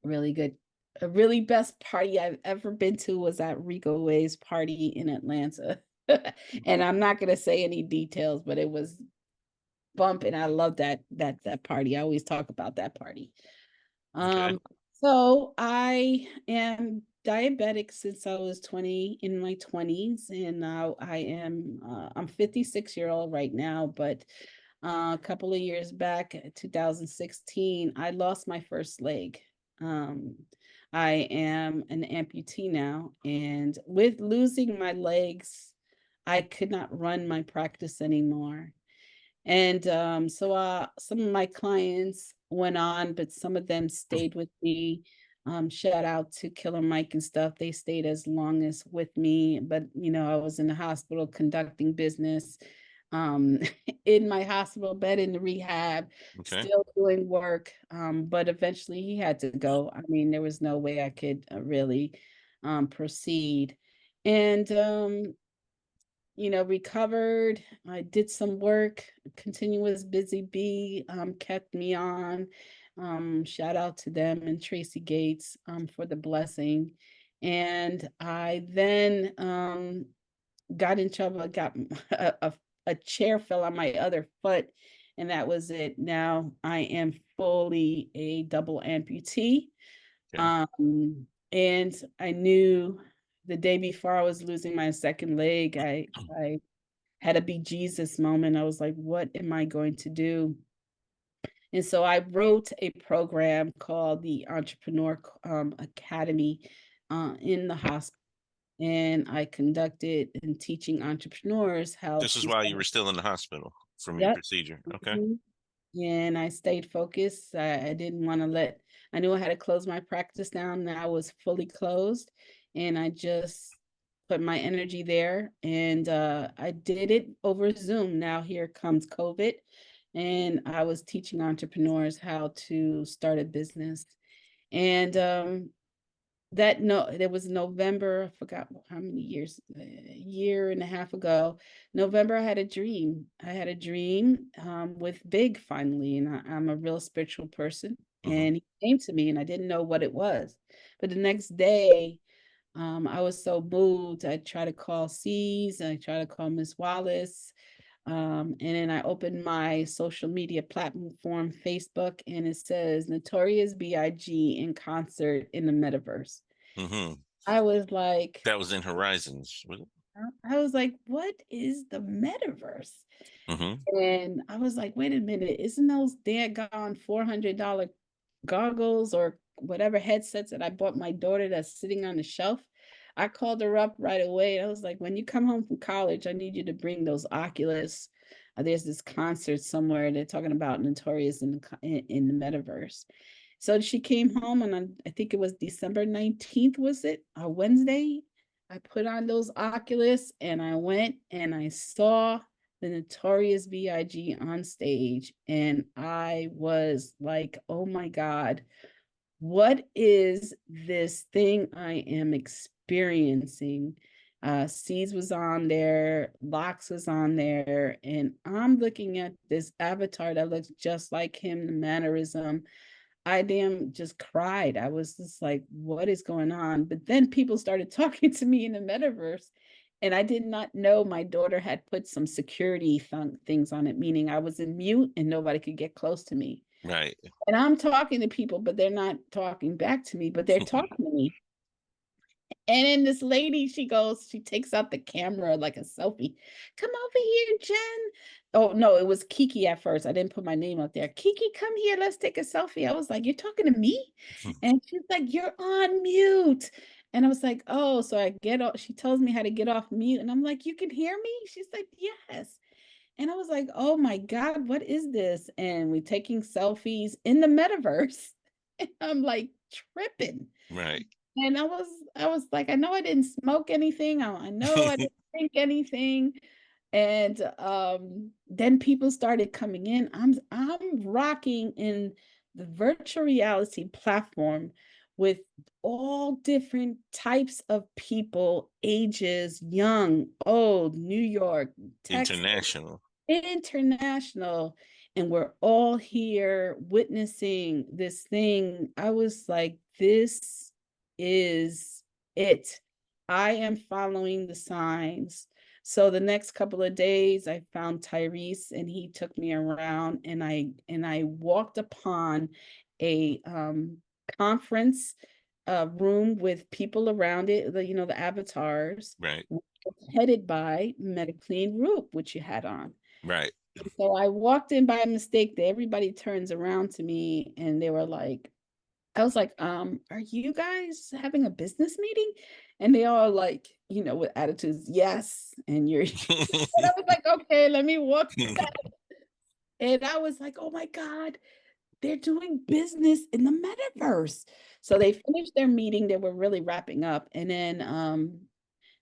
really good. A really best party I've ever been to was at Rico Wade's party in Atlanta. And I'm not gonna say any details, but it was bumping. I love that party. I always talk about that party. Okay. Um, so I am diabetic since I was 20 in my 20s, and now I'm 56-year-old right now, but a couple of years back, 2016, I lost my first leg. Um, I am an amputee now, and with losing my legs, I could not run my practice anymore. And so some of my clients went on, but some of them stayed with me. Shout out to Killer Mike and stuff. They stayed as long as with me, but I was in the hospital conducting business, um, in my hospital bed in the rehab, Okay. still doing work. But eventually he had to go. I mean, there was no way I could really proceed. And recovered. I did some work. Continuous Busy Bee kept me on. Shout out to them and Tracy Gates for the blessing. And I then got in trouble. I got a chair fell on my other foot, and that was it. Now I am fully a double amputee. Okay. And I knew the day before I was losing my second leg, I had a be Jesus moment. I was like, what am I going to do? And so I wrote a program called the Entrepreneur Academy in the hospital. And I conducted and teaching entrepreneurs how This is to while you start. were still in the hospital from your Yep. procedure. Okay. Mhm. And I stayed focused. I didn't want to I knew I had to close my practice down. Now I was fully closed, and I just put my energy there. And I did it over Zoom. Now here comes COVID, and I was teaching entrepreneurs how to start a business. And that no there was November, I forgot how many years, a year and a half ago. November, I had a dream with Big finally, and I'm a real spiritual person, Hmm. and he came to me and I didn't know what it was. But the next day, I was so moved. I tried to call C's, I tried to call Miss Wallace, and then I opened my social media platform, Facebook, and it says Notorious B.I.G. in concert in the Metaverse. Hmm. I was like, That was in Horizons, was it? what is the Metaverse? Hmm. And I was like, wait a minute, isn't those daggone $400 goggles or whatever headsets that I bought my daughter that's sitting on the shelf? I called her up right away. I was like, when you come home from college, I need you to bring those Oculus. There's this concert somewhere. They're talking about Notorious in the Metaverse. So she came home, and I think it was December 19th, was it? A Wednesday? I put on those Oculus and I went and I saw the Notorious B.I.G. on stage. And I was like, oh my God, what is this thing I am experiencing? Seeds was on there, Locks was on there, and I'm looking at this avatar that looks just like him, the mannerism. I damn just cried. I was just like, what is going on? But then people started talking to me in the metaverse, and I did not know my daughter had put some security things on it, meaning I was in mute and nobody could get close to me. Right. And I'm talking to people, but they're not talking back to me, but they're talking to me. And then this lady, she takes out the camera like a selfie. Come over here, Jen. Oh, no, it was Kiki at first. I didn't put my name up there. Kiki, come here. Let's take a selfie. I was like, you're talking to me? And she's like, you're on mute. And I was like, oh, so I get off. She tells me how to get off mute. And I'm like, you can hear me? She's like, yes. And I was like, oh my God, what is this? And we're taking selfies in the metaverse. And I'm like tripping. Right. And I was like, I know I didn't smoke anything. I know I didn't drink anything. And then people started coming in. I'm rocking in the virtual reality platform with all different types of people, ages, young, old, New York, Texas, International. international, and we're all here witnessing this thing. I was like, this is it. I am following the signs. So the next couple of days I found Tyrese and he took me around, and I walked upon a conference room with people around it, the avatars, Right. headed by Metaclean Group, which you had on. Right. So I walked in by mistake. Everybody turns around to me and they were like, I was like, are you guys having a business meeting? And they all like, with attitudes, yes. And you're, and I was like, okay, let me walk back. And I was like, oh my God, they're doing business in the metaverse. So they finished their meeting. They were really wrapping up. And then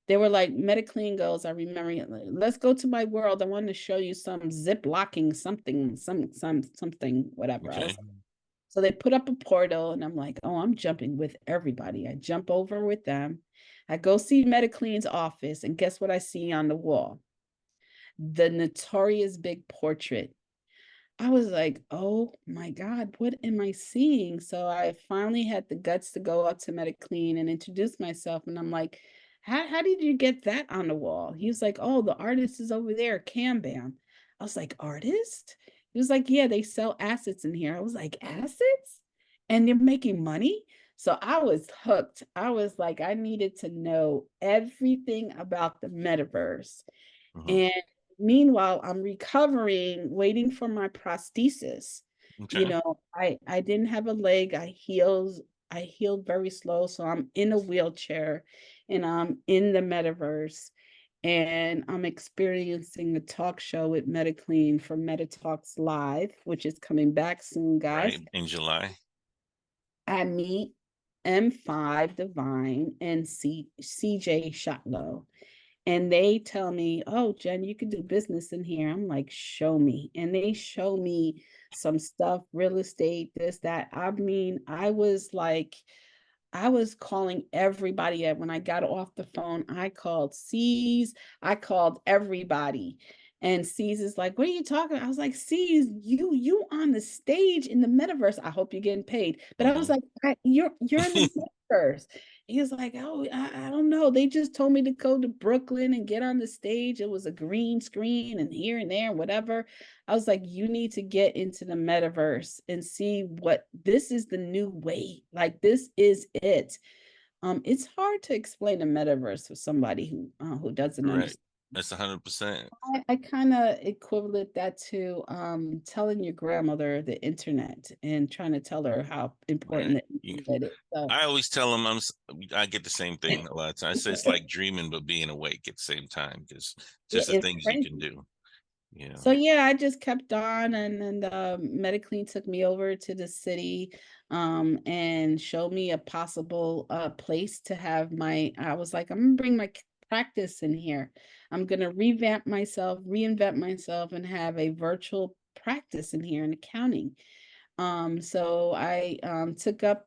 they were like, MetaClean goes, I remember, let's go to my world. I want to show you some zip locking something, something, whatever. I was Okay. So they put up a portal, and I'm like, oh, I'm jumping with everybody. I jump over with them. I go see MetaClean's office, and guess what I see on the wall? The notorious big portrait. I was like, oh my God, what am I seeing? So I finally had the guts to go up to MetaClean and introduce myself. And I'm like, how did you get that on the wall? He was like, oh, the artist is over there, Cam Bam. I was like, artist? He was like, yeah, they sell assets in here. I was like, assets? And they're making money? So I was hooked. I was like, I needed to know everything about the metaverse. Mhm. And meanwhile, I'm recovering, waiting for my prosthesis. Okay. I didn't have a leg. I healed very slow. So I'm in a wheelchair and I'm in the metaverse. And I'm experiencing a talk show with MetaClean for Meta Talks Live, which is coming back soon, guys. Right. In July. I meet M5 Divine and CJ Shotlow. And they tell me, oh, Jen, you could do business in here. I'm like, show me. And they show me some stuff, real estate, this, that. I mean, I was calling everybody up. When I got off the phone, I called C's, I called everybody. And C's is like, what are you talking about? I was like, C's, you on the stage in the metaverse. I hope you're getting paid. But I was Hmm. like, you're in the metaverse. He was like, oh, I don't know. They just told me to go to Brooklyn and get on the stage. It was a green screen and here and there and whatever. I was like, you need to get into the metaverse and see what this is, the new way. Like this is it. It's hard to explain the metaverse for somebody who doesn't Right. understand. That's 100%. I kind of equivalent that to telling your grandmother the internet and trying to tell her how important Right. the internet is. So I always tell them I get the same thing a lot of times. I say it's like dreaming but being awake at the same time because yeah, just the it's things you can crazy. do. You know. So yeah, I just kept on, and Mediclean took me over to the city, and showed me a possible place to have my. I was like, I'm gonna bring my practice in here. I'm gonna revamp myself, reinvent myself, and have a virtual practice in here in accounting. So I took up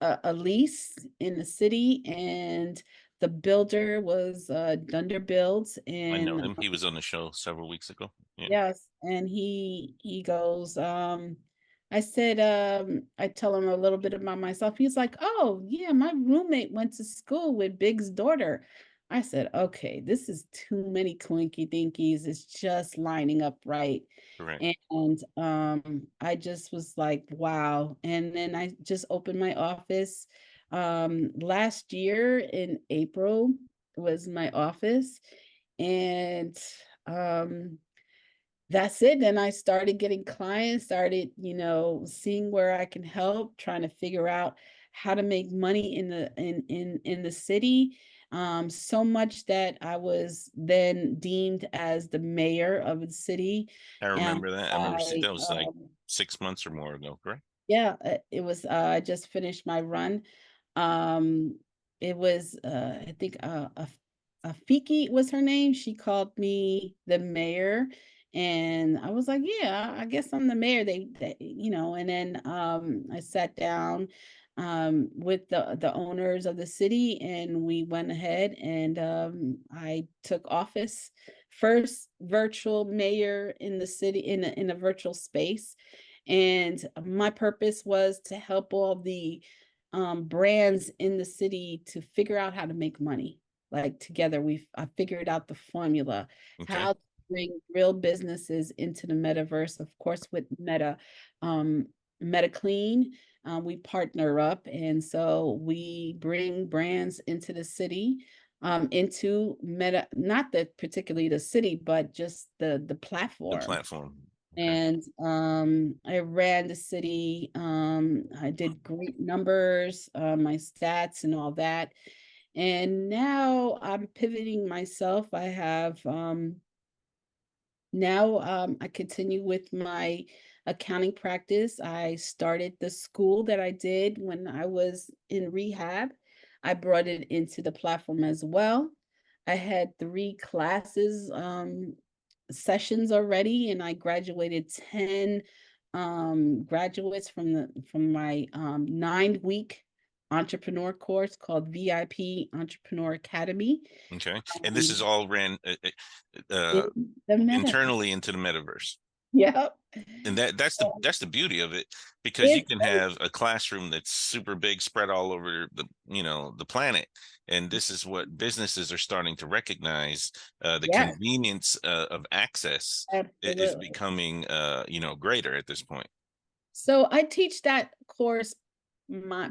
a lease in the city, and the builder was Dunder Builds, I know and him. He was on the show several weeks ago. Yeah. yes, and he goes, I said, I tell him a little bit about myself. He's like, oh yeah, my roommate went to school with Big's daughter. I said, okay, this is too many clinky dinkies. It's just lining up right. Correct. And I just was like, wow. And then I just opened my office. Last year in April was my office, and um that's it. Then I started getting clients, started, seeing where I can help, trying to figure out how to make money in the city. So much that I was then deemed as the mayor of the city. I And remember that. I remember I that was like 6 months or more ago, correct? yeah, it was, I just finished my run. Um, it was, I think, Afiki was her name. She called me the mayor, and I was like, "Yeah, I guess I'm the mayor." And then I sat down with the owners of the city, and we went ahead and I took office, first virtual mayor in the city in a virtual space. And my purpose was to help all the brands in the city to figure out how to make money. Like together, I figured out the formula, Okay. how to bring real businesses into the metaverse. Of course, with um, Meta Clean, we partner up, and so we bring brands into the city, into Meta, not the particularly the city, but just the The platform. platform. Okay. And I ran the city. I did great numbers, my stats and all that. And now I'm pivoting myself. I have now I continue with my accounting practice. I started the school that I did when I was in rehab. I brought it into the platform as well. I had 3 classes, sessions already, and I graduated 10 graduates from my 9-week entrepreneur course called VIP Entrepreneur Academy Okay. And this is um, all ran in the meta. internally into the metaverse. Yep. And that's the beauty of it, because you It's can have a classroom that's super big, spread all over the planet. And this is what businesses are starting to recognize. The yes, convenience of access is absolutely. becoming greater at this point. So I teach that course my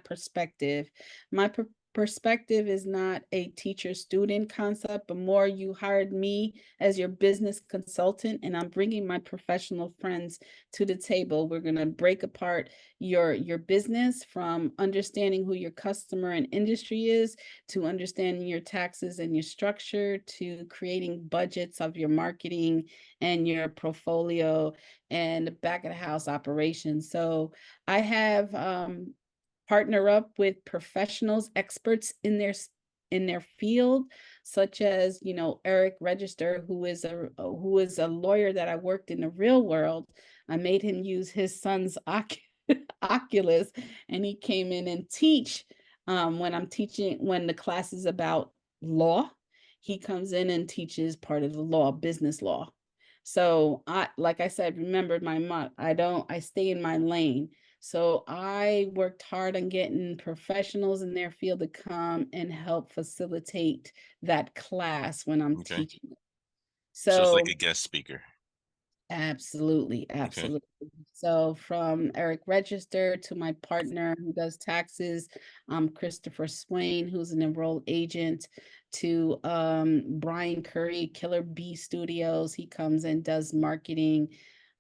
perspective. My perspective is not a teacher student concept, but more you hired me as your business consultant, and I'm bringing my professional friends to the table. We're going to break apart your business from understanding who your customer and industry is, to understanding your taxes and your structure, to creating budgets of your marketing and your portfolio and the back of the house operations. So I have partner up with professionals, experts in their field, such as Eric Register, who is a lawyer that I worked in the real world. I made him use his son's Oculus, and he came in and teach when I'm teaching when the class is about law. He comes in and teaches part of the law, business law. So like I said, remember my motto, I stay in my lane. So I worked hard on getting professionals in their field to come and help facilitate that class when I'm Okay. teaching. So it's like So a guest speaker. absolutely, Okay. absolutely. So from Eric Register to my partner who does taxes, Christopher Swain, who's an enrolled agent, to Brian Curry, Killer Bee Studios. He comes and does marketing.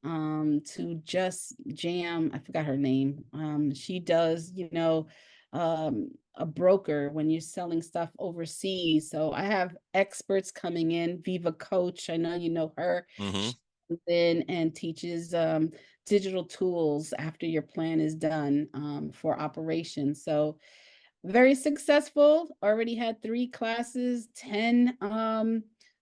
To Just Jam, I forgot her name. She does, a broker when you're selling stuff overseas. So I have experts coming in. Viva Coach, I know you know her. Mm-hmm. She comes in and teaches digital tools after your plan is done, for operations. So very successful. Already had 3 classes, 10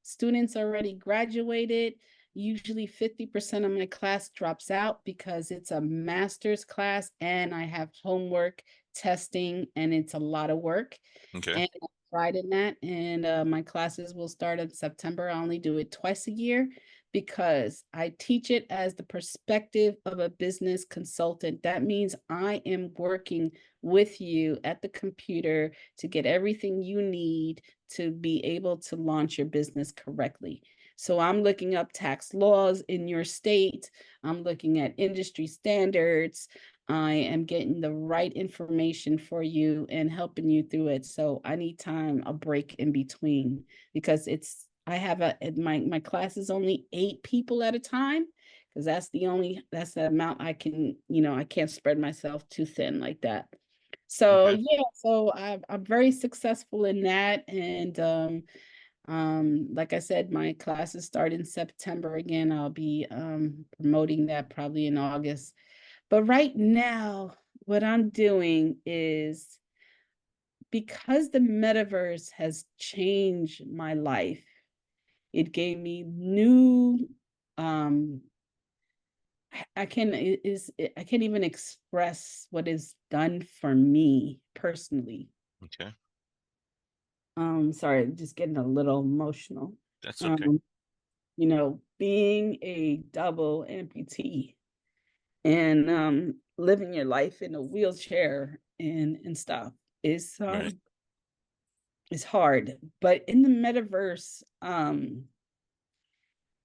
students already graduated. Usually 50% of my class drops out because it's a master's class and I have homework, testing, and it's a lot of work. Okay. And I pride in that. And my classes will start in September. I only do it twice a year because I teach it as the perspective of a business consultant. That means I am working with you at the computer to get everything you need to be able to launch your business correctly. So I'm looking up tax laws in your state. I'm looking at industry standards. I am getting the right information for you and helping you through it. So I need time, a break in between, because I have my class is only 8 people at a time, because that's the amount I can, I can't spread myself too thin like that. So Okay. yeah, so I'm very successful in that. And like I said, my classes start in September again. I'll be promoting that probably in August. But right now, what I'm doing is, because the metaverse has changed my life, it gave me new I can is I can't even express what is done for me personally. Okay. Sorry, I'm just getting a little emotional. That's okay. Um, being a double amputee and living your life in a wheelchair and stuff is Right. um is hard. But in the metaverse,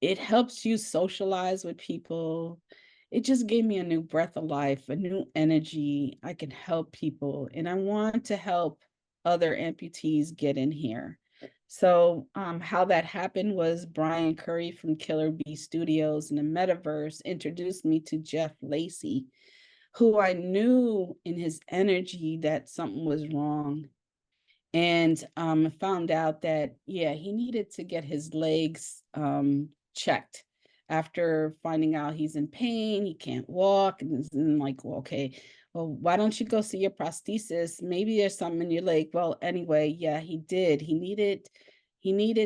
it helps you socialize with people. It just gave me a new breath of life, a new energy. I can help people, and I want to help other amputees get in here. So, how that happened was Brian Curry from Killer Bee Studios in the Metaverse introduced me to Jeff Lacey, who I knew in his energy that something was wrong, and found out that, yeah, he needed to get his legs checked after finding out he's in pain, he can't walk, and like, well, okay, well, why don't you go see your prosthesis? Maybe there's something in your leg. Well, anyway, yeah, he did. He needed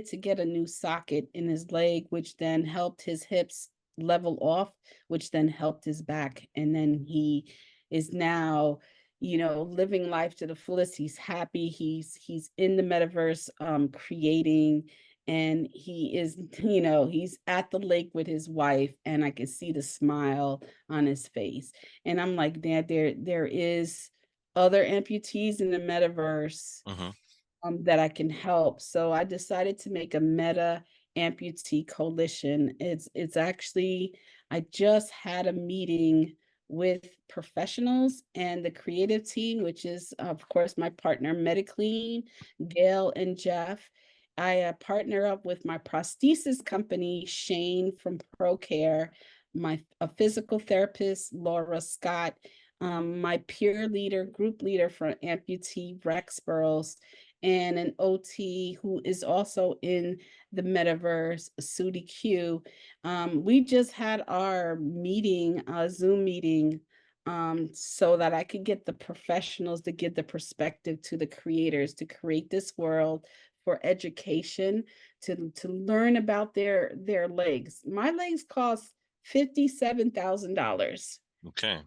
to get a new socket in his leg, which then helped his hips level off, which then helped his back, and then he is now, living life to the fullest. He's happy. He's in the metaverse, creating, and he is, he's at the lake with his wife, and I can see the smile on his face. And I'm like, Dad, there is other amputees in the metaverse Mm-hmm. that I can help. So I decided to make a meta amputee coalition. It's actually, I just had a meeting with professionals and the creative team, which is of course my partner Mediclean, Gail and Jeff. I partner up with my prosthesis company, Shane from ProCare, my a physical therapist, Laura Scott, my peer leader, group leader for amputee Rex Burrows, and an OT who is also in the metaverse, Sudi Q. We just had our meeting, a Zoom meeting, so that I could get the professionals to give the perspective to the creators to create this world for education, to learn about their legs. My legs cost $57,000. Okay.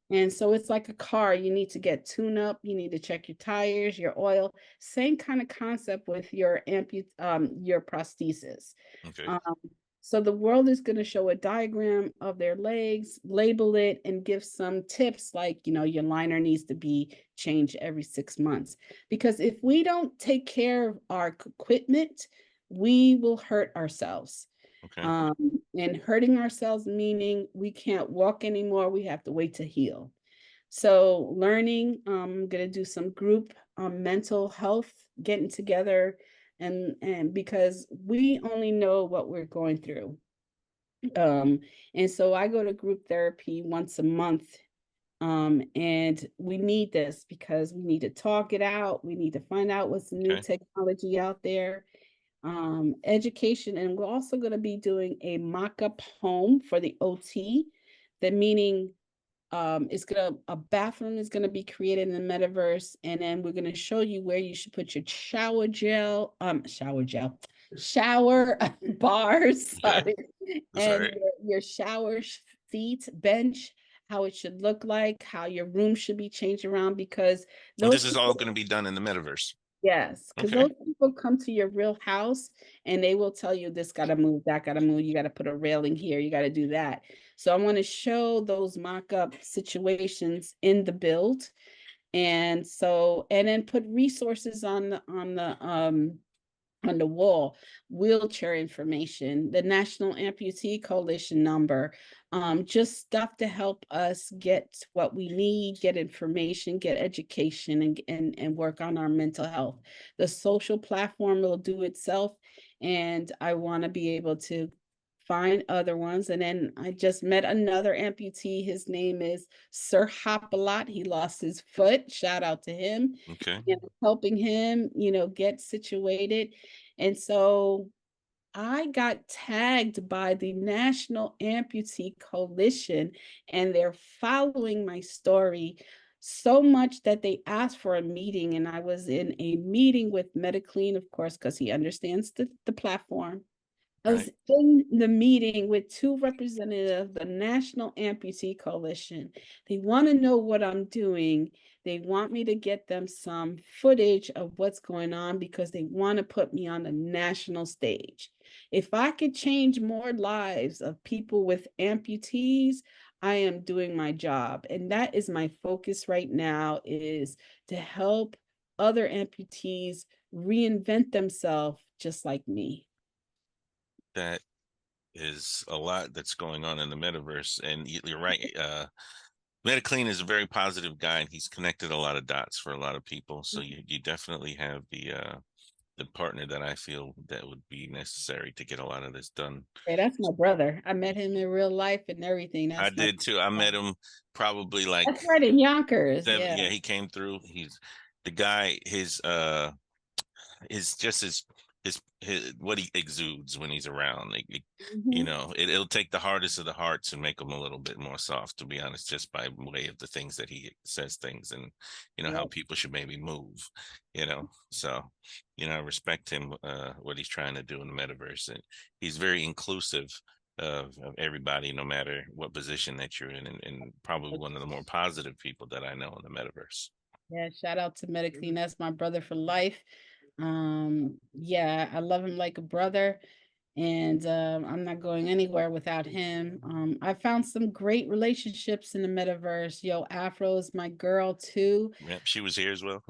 And so it's like a car. You need to get tune up. You need to check your tires, your oil. Same kind of concept with your prosthesis. Okay. Um, so the world is going to show a diagram of their legs, label it, and give some tips like, your liner needs to be changed every 6 months. Because if we don't take care of our equipment, we will hurt ourselves. Okay. Um, and hurting ourselves meaning we can't walk anymore. We have to wait to heal. So learning, I'm gonna do some group mental health, getting together, and because we only know what we're going through. Um, and so I go to group therapy once a month. And we need this because we need to talk it out. We need to find out what's the new Okay. technology out there, education, and we're also going to be doing a mock-up home for the OT. That meaning, a bathroom is gonna be created in the metaverse, and then we're gonna show you where you should put your shower bars, Okay. sorry, That's all and right. your shower seat, bench, how it should look like, how your room should be changed around, because And this those is all people. going to be done in the metaverse. Yes, because Okay. those people come to your real house and they will tell you this gotta move, that gotta move, you gotta put a railing here, you gotta do that. So I want to show those mock-up situations in the build. And then put resources on the on the wall, wheelchair information, the National Amputee Coalition number, just stuff to help us get what we need, get information, get education, and work on our mental health. The social platform will do itself, and I want to be able to find other ones. And then I just met another amputee. His name is Sir Hopalot. He lost his foot. Shout out to him. Okay. And helping him, get situated. And so I got tagged by the National Amputee Coalition, and they're following my story so much that they asked for a meeting. And I was in a meeting with MetaClean, of course, because he understands the platform. I was Right. in the meeting with two representatives of the National Amputee Coalition. They want to know what I'm doing. They want me to get them some footage of what's going on because they want to put me on the national stage. If I could change more lives of people with amputees, I am doing my job. And that is my focus right now, is to help other amputees reinvent themselves just like me. That is a lot that's going on in the metaverse, and you're right. MetaClean is a very positive guy, and he's connected a lot of dots for a lot of people. So you definitely have the partner that I feel that would be necessary to get a lot of this done. Hey, that's my brother. I met him in real life and everything. I That's my did too. I met him probably like That's right in Yonkers. seven. Yeah. Yeah, he came through. He's the guy. His just his what he exudes when he's around. Mhm. It'll take the hardest of the hearts and make them a little bit more soft, to be honest, just by way of the things that he says things, and how Yep. people should maybe move. So I respect him, what he's trying to do in the metaverse, and he's very inclusive of everybody, no matter what position that you're in, and probably one of the more positive people that I know in the metaverse. Yeah, shout out to Medicine. That's my brother for life. Yeah, I love him like a brother, and I'm not going anywhere without him. I found some great relationships in the metaverse. Yo, Afro is my girl too. Yep, she was here as well.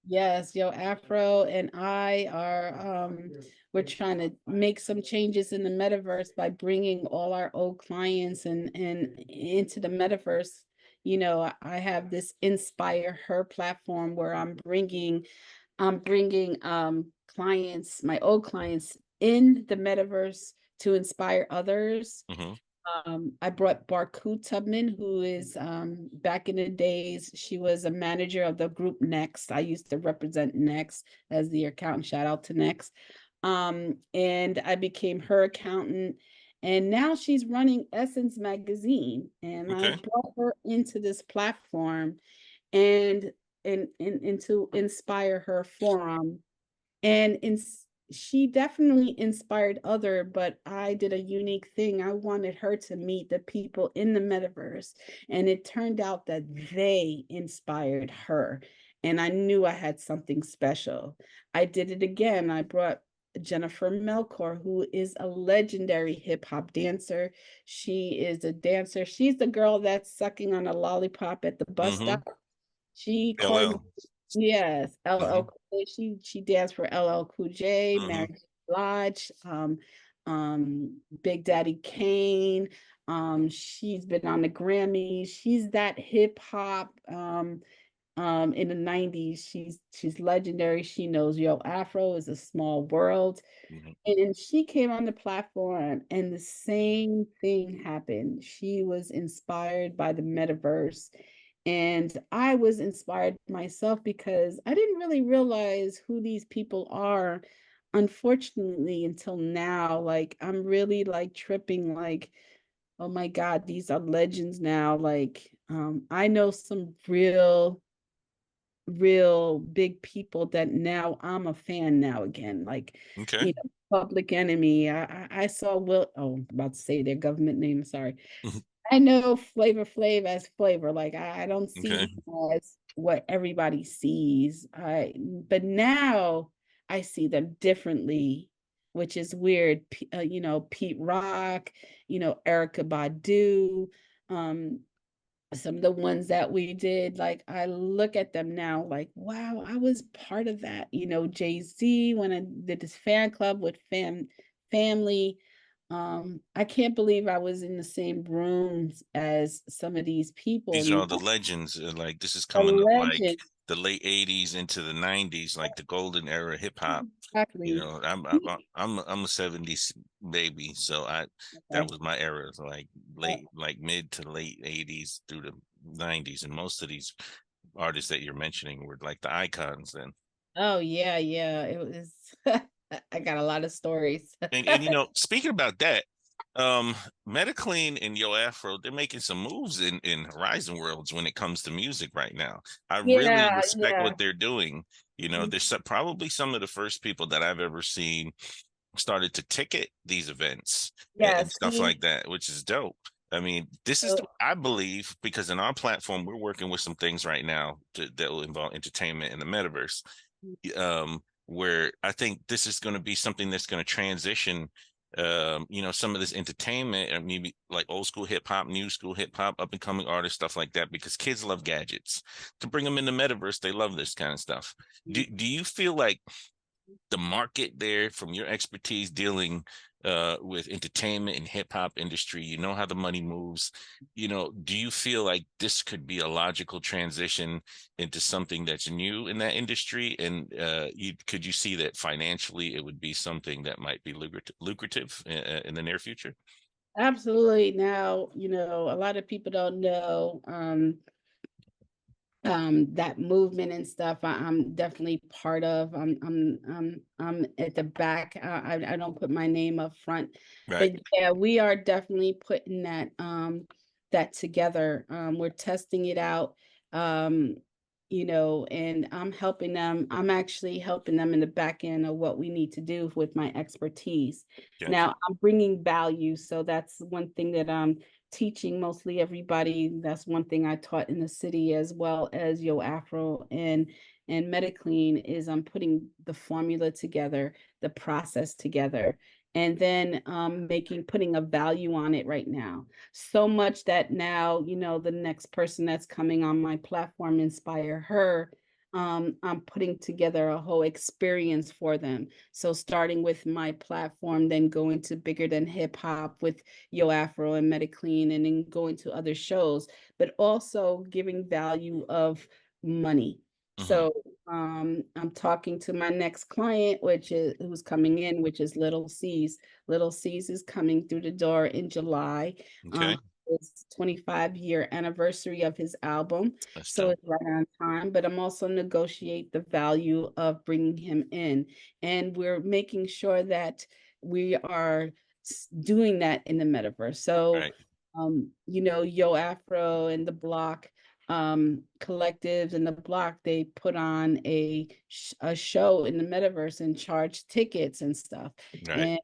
Yes, Yo Afro and I are we're trying to make some changes in the metaverse by bringing all our old clients and into the metaverse. I have this Inspire Her platform where I'm bringing clients, my old clients, in the metaverse to inspire others. Hmm. I brought Barku Tubman, who is back in the days, she was a manager of the group Next. I used to represent Next as the accountant. Shout out to Next. And I became her accountant. And now she's running Essence Magazine. And I Okay. brought her into this platform and and to inspire her forum, and she definitely inspired other, but I did a unique thing. I wanted her to meet the people in the metaverse, and it turned out that they inspired her, and I knew I had something special. I did it again. I brought Jennifer Melkor, who is a legendary hip hop dancer. She is a dancer. She's the girl that's sucking on a lollipop at the bus Hmm. stop. She coordinated, LL. yes, Hmm. LL Cool J. She danced for LL Cool J, Hmm. Mary J. Blige, Big Daddy Kane. She's been on the Grammys. She's that hip hop in the 90s. She's legendary. She knows Yo Afro is a small world. Hmm. And she came on the platform and the same thing happened. She was inspired by the metaverse. And I was inspired myself because I didn't really realize who these people are, unfortunately, until now. Like, I'm really like tripping, like, oh my God, these are legends now. Like, I know some real big people that now I'm a fan now again. Like, Okay. Public Enemy. I saw Will. Oh, I'm about to say their government name. Sorry. Mhm. I know Flavor Flav as Flavor. Like, I don't Okay. see him as what everybody sees. But now I see them differently, which is weird. Pete Rock. Erica Badu. Um, some of the ones that we did, like I look at them now like, wow, I was part of that. Jay-Z, when I did this fan club with family. I can't believe I was in the same rooms as some of these people. These are all the legends. Like this is A coming up like legend. the late '80s into the '90s, like the golden era hip hop. You Exactly. know, I'm a '70s baby, so I that Okay. was my era, like like mid to late '80s through the '90s, and most of these artists that you're mentioning were like the icons then. Oh yeah, yeah. It was I got a lot of stories. And speaking about that, Metaclean and Yo Afro, they're making some moves in Horizon Worlds when it comes to music right now. I really Yeah, respect yeah. what they're doing. They're probably some of the first people that I've ever seen started to ticket these events and Yes, stuff like that, which is dope. I mean, this is, so I believe, because in our platform, we're working with some things right now that will involve entertainment in the metaverse, where I think this is going to be something that's going to transition, some of this entertainment and maybe like old school hip hop, new school hip hop, up and coming artists, stuff like that, because kids love gadgets. To bring them in the metaverse, they love this kind of stuff. Do you feel like the market there, from your expertise dealing with entertainment and hip hop industry, you know how the money moves, do you feel like this could be a logical transition into something that's new in that industry? And could you see that financially it would be something that might be lucrative in the near future? absolutely. Now, a lot of people don't know that movement and stuff. I'm definitely part of. I'm at the back. I don't put my name up front, Right. but yeah, we are definitely putting that together. We're testing it out. Um, and I'm helping them. I'm actually helping them in the back end of what we need to do with my expertise. Gotcha. Now, I'm bringing value, so that's one thing that I'm teaching mostly everybody. That's one thing I taught in the city, as well as Yo Afro and Metaclean, is I'm putting the formula together, the process together, and then putting a value on it right now. So much that now, the next person that's coming on my platform, Inspire Her, I'm putting together a whole experience for them. So starting with my platform, then going to bigger than hip hop with Yo Afro and Metaclean, and then going to other shows, but also giving value of money. Hmm. So I'm talking to my next client, which is who's coming in, which is Little C's. Little C's is coming through the door in July. Okay. It's 25-year anniversary of his album, That's so dope. it's right on time. But I'm also negotiate the value of bringing him in, and we're making sure that we are doing that in the metaverse. So, Right. Yo Afro and the Block collectives and the Block, they put on a show in the metaverse and charge tickets and stuff, Right. and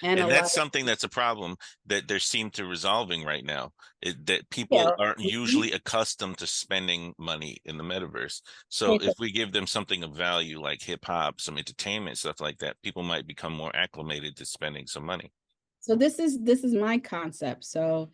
a And lot that's something that's a problem that there seem to resolving right now. That people of aren't usually accustomed to spending money in the metaverse. So if we give them something of value like hip hop, some entertainment, stuff like that, people might become more acclimated to spending some money. So this is my concept. So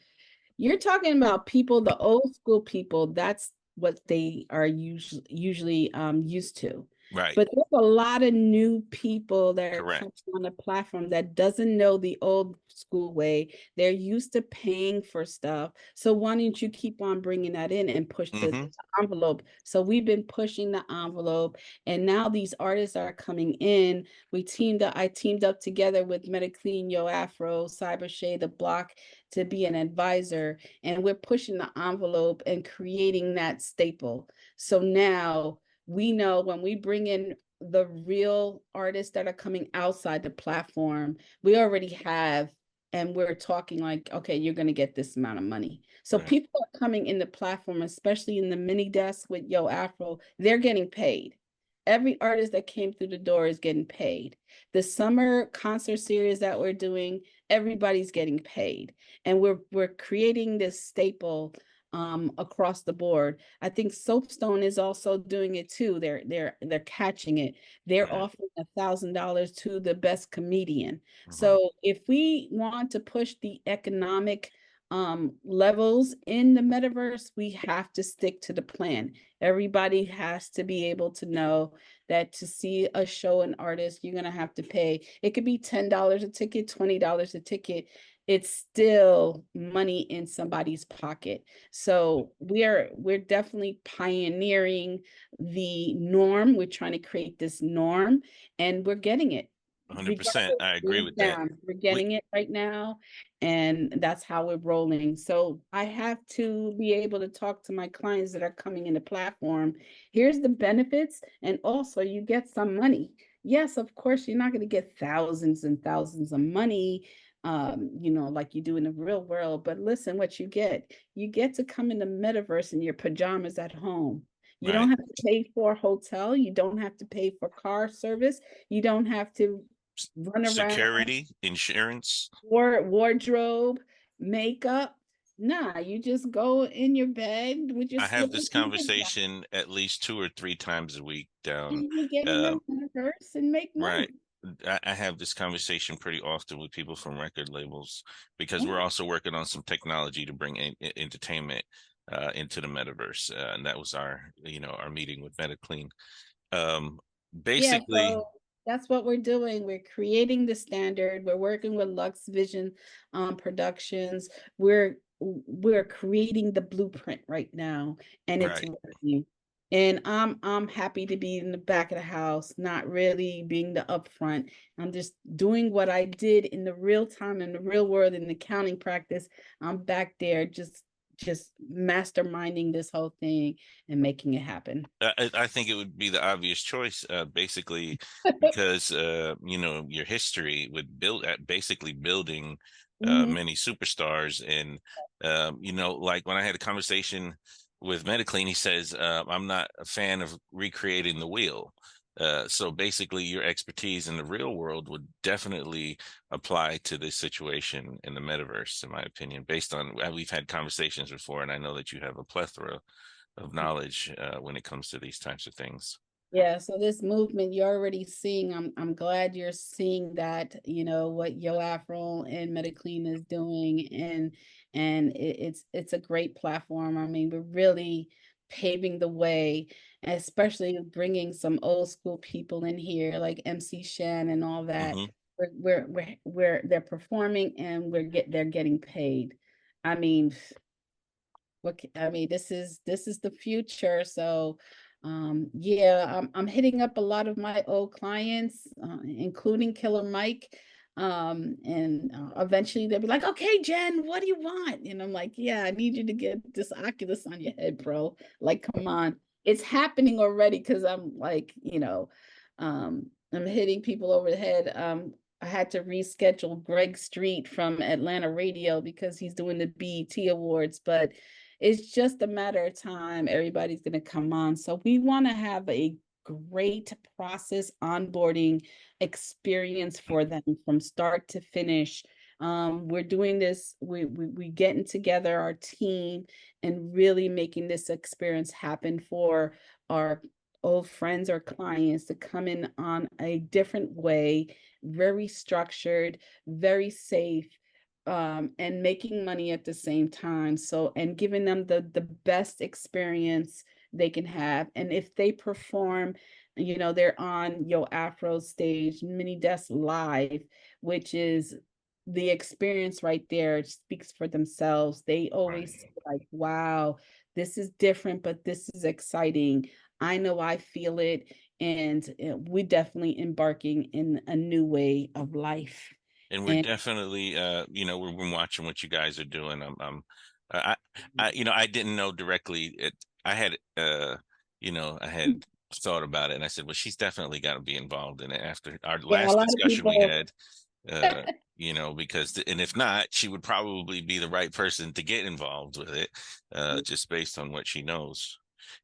you're talking about people, the old school people, that's what they are usually used to. Right. But there's a lot of new people that are coming Correct. on the platform that doesn't know the old school way. They're used to paying for stuff. So why don't you keep on bringing that in and push the Hmm. envelope? So we've been pushing the envelope, and now these artists are coming in. I teamed up together with Metaclean, Yo Afro, Cyber Shade, The Block, to be an advisor, and we're pushing the envelope and creating that staple. So now we know when we bring in the real artists that are coming outside the platform, we already have, and we're talking like, okay, you're going to get this amount of money. So Right. people are coming in the platform, especially in the mini desk with Yo Afro, they're getting paid. Every artist that came through the door is getting paid. The summer concert series that we're doing, everybody's getting paid, and we're creating this staple across the board. I think Soapstone is also doing it too. They're catching it. They're Right. offering $1,000 to the best comedian. Hmm. So if we want to push the economic levels in the metaverse, we have to stick to the plan. Everybody has to be able to know that to see a show, an artist, you're gonna have to pay. It could be $10 a ticket, $20 a ticket. It's still money in somebody's pocket. So we're definitely pioneering the norm. We're trying to create this norm, and we're getting it. 100%. Regardless, I agree hands with that. down, we're We getting it right now, and that's how we're rolling. So I have to be able to talk to my clients that are coming in the platform. Here's the benefits, and also you get some money. Yes, of course, you're not going to get thousands and thousands of money, like you do in the real world. But listen, what you get to come in the metaverse in your pajamas at home. You don't right. have to pay for a hotel. You don't have to pay for car service. You don't have to run around Security, insurance. wardrobe, makeup. Nah, you just go in your bed with your I have slippers this and your pajamas, conversation at least 2 or 3 times a week down. and you get in Uh, the metaverse and make right. money. I have this conversation pretty often with people from record labels because we're Yeah, also working on some technology to bring entertainment into the metaverse, and that was our meeting with MetaClean. Um, yeah, Basically, so that's what we're doing. We're creating the standard. We're working with Lux Vision Productions. We're creating the blueprint right now, and it's right. working. And I'm happy to be in the back of the house, not really being the upfront. I'm just doing what I did in the real time, in the real world, in the accounting practice. I'm back there just masterminding this whole thing and making it happen. I think it would be the obvious choice, basically, because your history with basically building Mhm. many superstars, and like when I had a conversation with Metaclean, he says I'm not a fan of recreating the wheel. So basically, your expertise in the real world would definitely apply to this situation in the metaverse, in my opinion, based on we've had conversations before, and I know that you have a plethora of knowledge when it comes to these types of things. Yeah, so this movement you're already seeing, I'm glad you're seeing that, what Yo Afro and Metaclean is doing, and it's a great platform. I mean, we're really paving the way, especially bringing some old school people in here like MC Shan and all that. Hmm. They're performing, and they're getting paid. I mean, I mean, this is the future. So yeah, I'm hitting up a lot of my old clients, including Killer Mike. And eventually they'll be like, okay, Jen, what do you want? And I'm like, yeah, I need you to get this Oculus on your head, bro. Like, come on. It's happening already, because I'm like, I'm hitting people over the head. I had to reschedule Greg Street from Atlanta Radio because he's doing the BET Awards, but it's just a matter of time. Everybody's going to come on. So we want to have a great process onboarding experience for them from start to finish. We're doing this, we getting together our team and really making this experience happen for our old friends or clients to come in on a different way, very structured, very safe, and making money at the same time. So, and giving them the best experience they can have. And if they perform, they're on Yo Afro stage, Mini Desk Live, which is the experience right there. It speaks for themselves. They always say, Right. like, wow, this is different, but this is exciting. I know I feel it. And we're definitely embarking in a new way of life. And we're And definitely, we've been watching what you guys are doing. I didn't know directly. I had, I had thought about it, and I said, well, she's definitely got to be involved in it after our yeah, a last lot of discussion we people. had. Because, and if not, she would probably be the right person to get involved with it, just based on what she knows.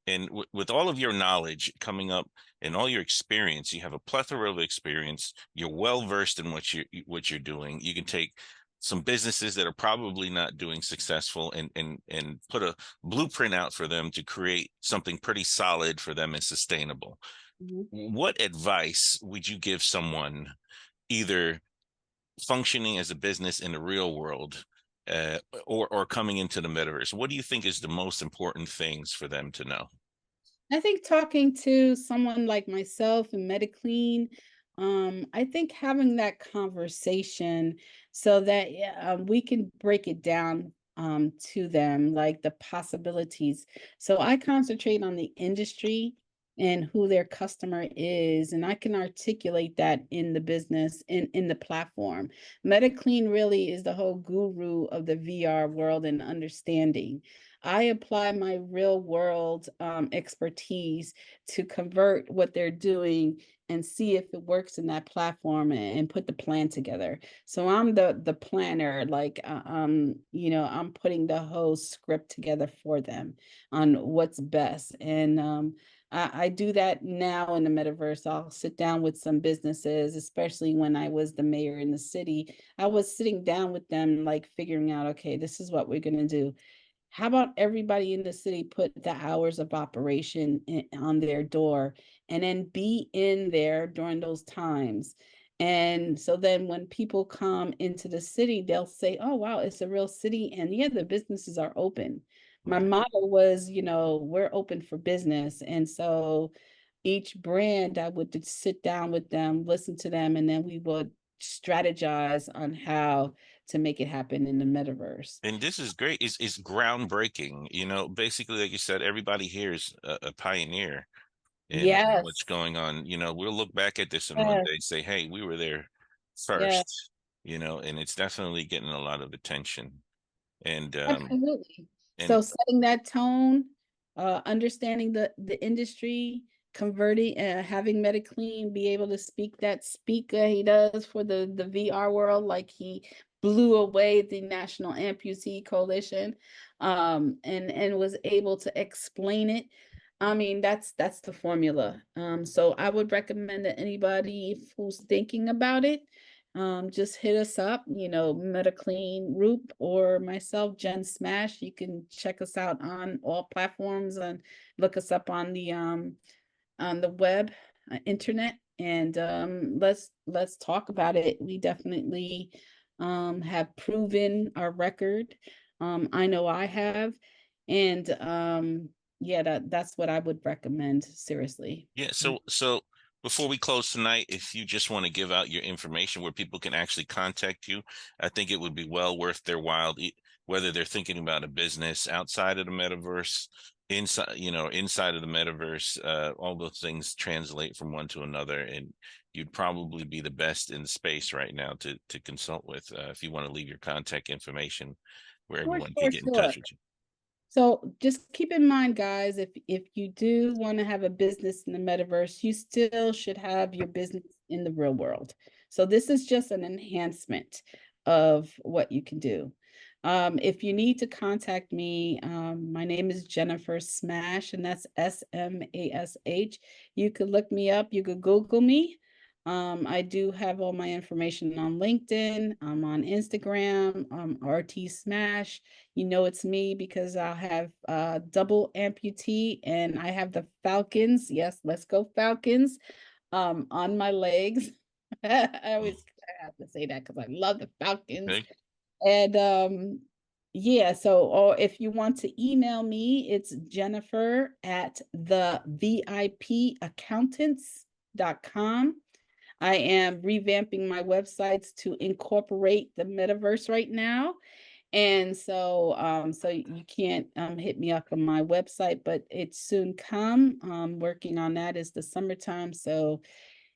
And with all of your knowledge coming up and all your experience, you have a plethora of experience. You're well versed in what you're doing. You can take some businesses that are probably not doing successful and put a blueprint out for them to create something pretty solid for them and sustainable. Mhm. What advice would you give someone either functioning as a business in the real world uh, or coming into the metaverse? What do you think is the most important things for them to know? I think talking to someone like myself and MetaClean, I think having that conversation so that yeah, we can break it down to them, like the possibilities. So I concentrate on the industry and who their customer is, and I can articulate that in the business, in the platform. MetaClean really is the whole guru of the VR world and understanding. I apply my real world expertise to convert what they're doing and see if it works in that platform and put the plan together. So I'm the planner, like I'm putting the whole script together for them on what's best. And I do that now in the metaverse. I'll sit down with some businesses, especially when I was the mayor in the city. I was sitting down with them, like figuring out, okay, this is what we're gonna do. How about everybody in the city put the hours of operation on their door and then be in there during those times? And so then when people come into the city, they'll say, oh, wow, it's a real city. And yeah, the businesses are open. My Yeah. motto was, we're open for business. And so each brand, I would just sit down with them, listen to them, and then we would strategize on how to make it happen in the metaverse. And this is great. It's groundbreaking. Basically, like you said, everybody here is a pioneer in what's Yes. going on. We'll look back at this and one Yes, day say, hey, we were there yes, first, and it's definitely getting a lot of attention. And absolutely. and So setting that tone, understanding the industry, converting, having MetaClean be able to speak that speak he does for the VR world, like he blew away the National Amputee Coalition, and was able to explain it. I mean, that's the formula. So I would recommend that anybody who's thinking about it, just hit us up, MetaClean Roop or myself, Jensmash. You can check us out on all platforms and look us up on the web, internet, and let's talk about it. We definitely have proven our record. I know I have, and yeah, that's what I would recommend, seriously. yeah, so before we close tonight, if you just want to give out your information where people can actually contact you, I think it would be well worth their while, whether they're thinking about a business outside of the metaverse, inside of the metaverse. All those things translate from one to another, and you'd probably be the best in the space right now to consult with, if you want to leave your contact information where Sure, everyone can sure, get in sure. touch with you. So just keep in mind, guys, if you do want to have a business in the metaverse, you still should have your business in the real world. So this is just an enhancement of what you can do. If you need to contact me, my name is Jennifer Smash, and that's Smash. You could look me up, you could Google me. I do have all my information on LinkedIn. I'm on Instagram, RT Smash. You know it's me because I'll have double amputee and I have the Falcons. Yes, let's go Falcons on my legs. I always have to say that because I love the Falcons. Okay, And yeah, so or if you want to email me, it's Jennifer at the VIPaccountants.com. I am revamping my websites to incorporate the metaverse right now. And so you can't hit me up on my website, but it's soon come. Working on that is the summertime. So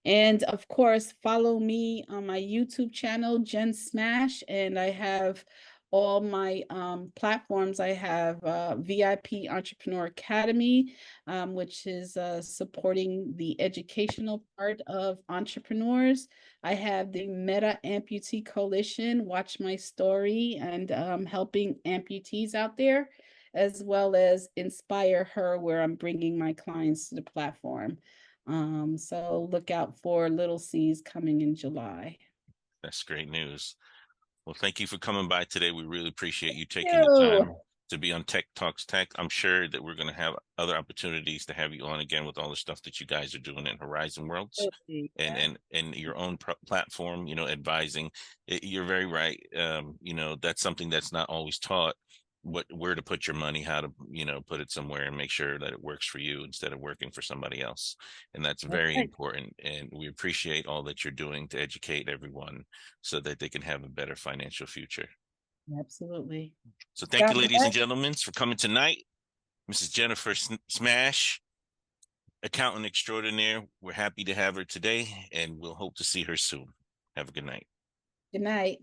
and of course, follow me on my YouTube channel, Jen Smash, and I have all my platforms. I have VIP Entrepreneur Academy, which is supporting the educational part of entrepreneurs. I have the Meta Amputee Coalition, Watch My Story, and helping amputees out there, as well as Inspire Her, where I'm bringing my clients to the platform. So look out for Little C's coming in July. that's great news. Well, thank you for coming by today. We really appreciate you taking the You. time. to be on Tech Talks Tech. I'm sure that we're going to have other opportunities to have you on again with all the stuff that you guys are doing in Horizon Worlds Absolutely, and yeah. your own platform, advising. You're very right. That's something that's not always taught, where to put your money, how to, put it somewhere and make sure that it works for you instead of working for somebody else. And that's That's very right. important. And we appreciate all that you're doing to educate everyone so that they can have a better financial future. Absolutely. So thank you, God ladies bless. and gentlemen, for coming tonight. Mrs. Jennifer Smash, accountant extraordinaire. We're happy to have her today, and we'll hope to see her soon. Have a good night. Good night.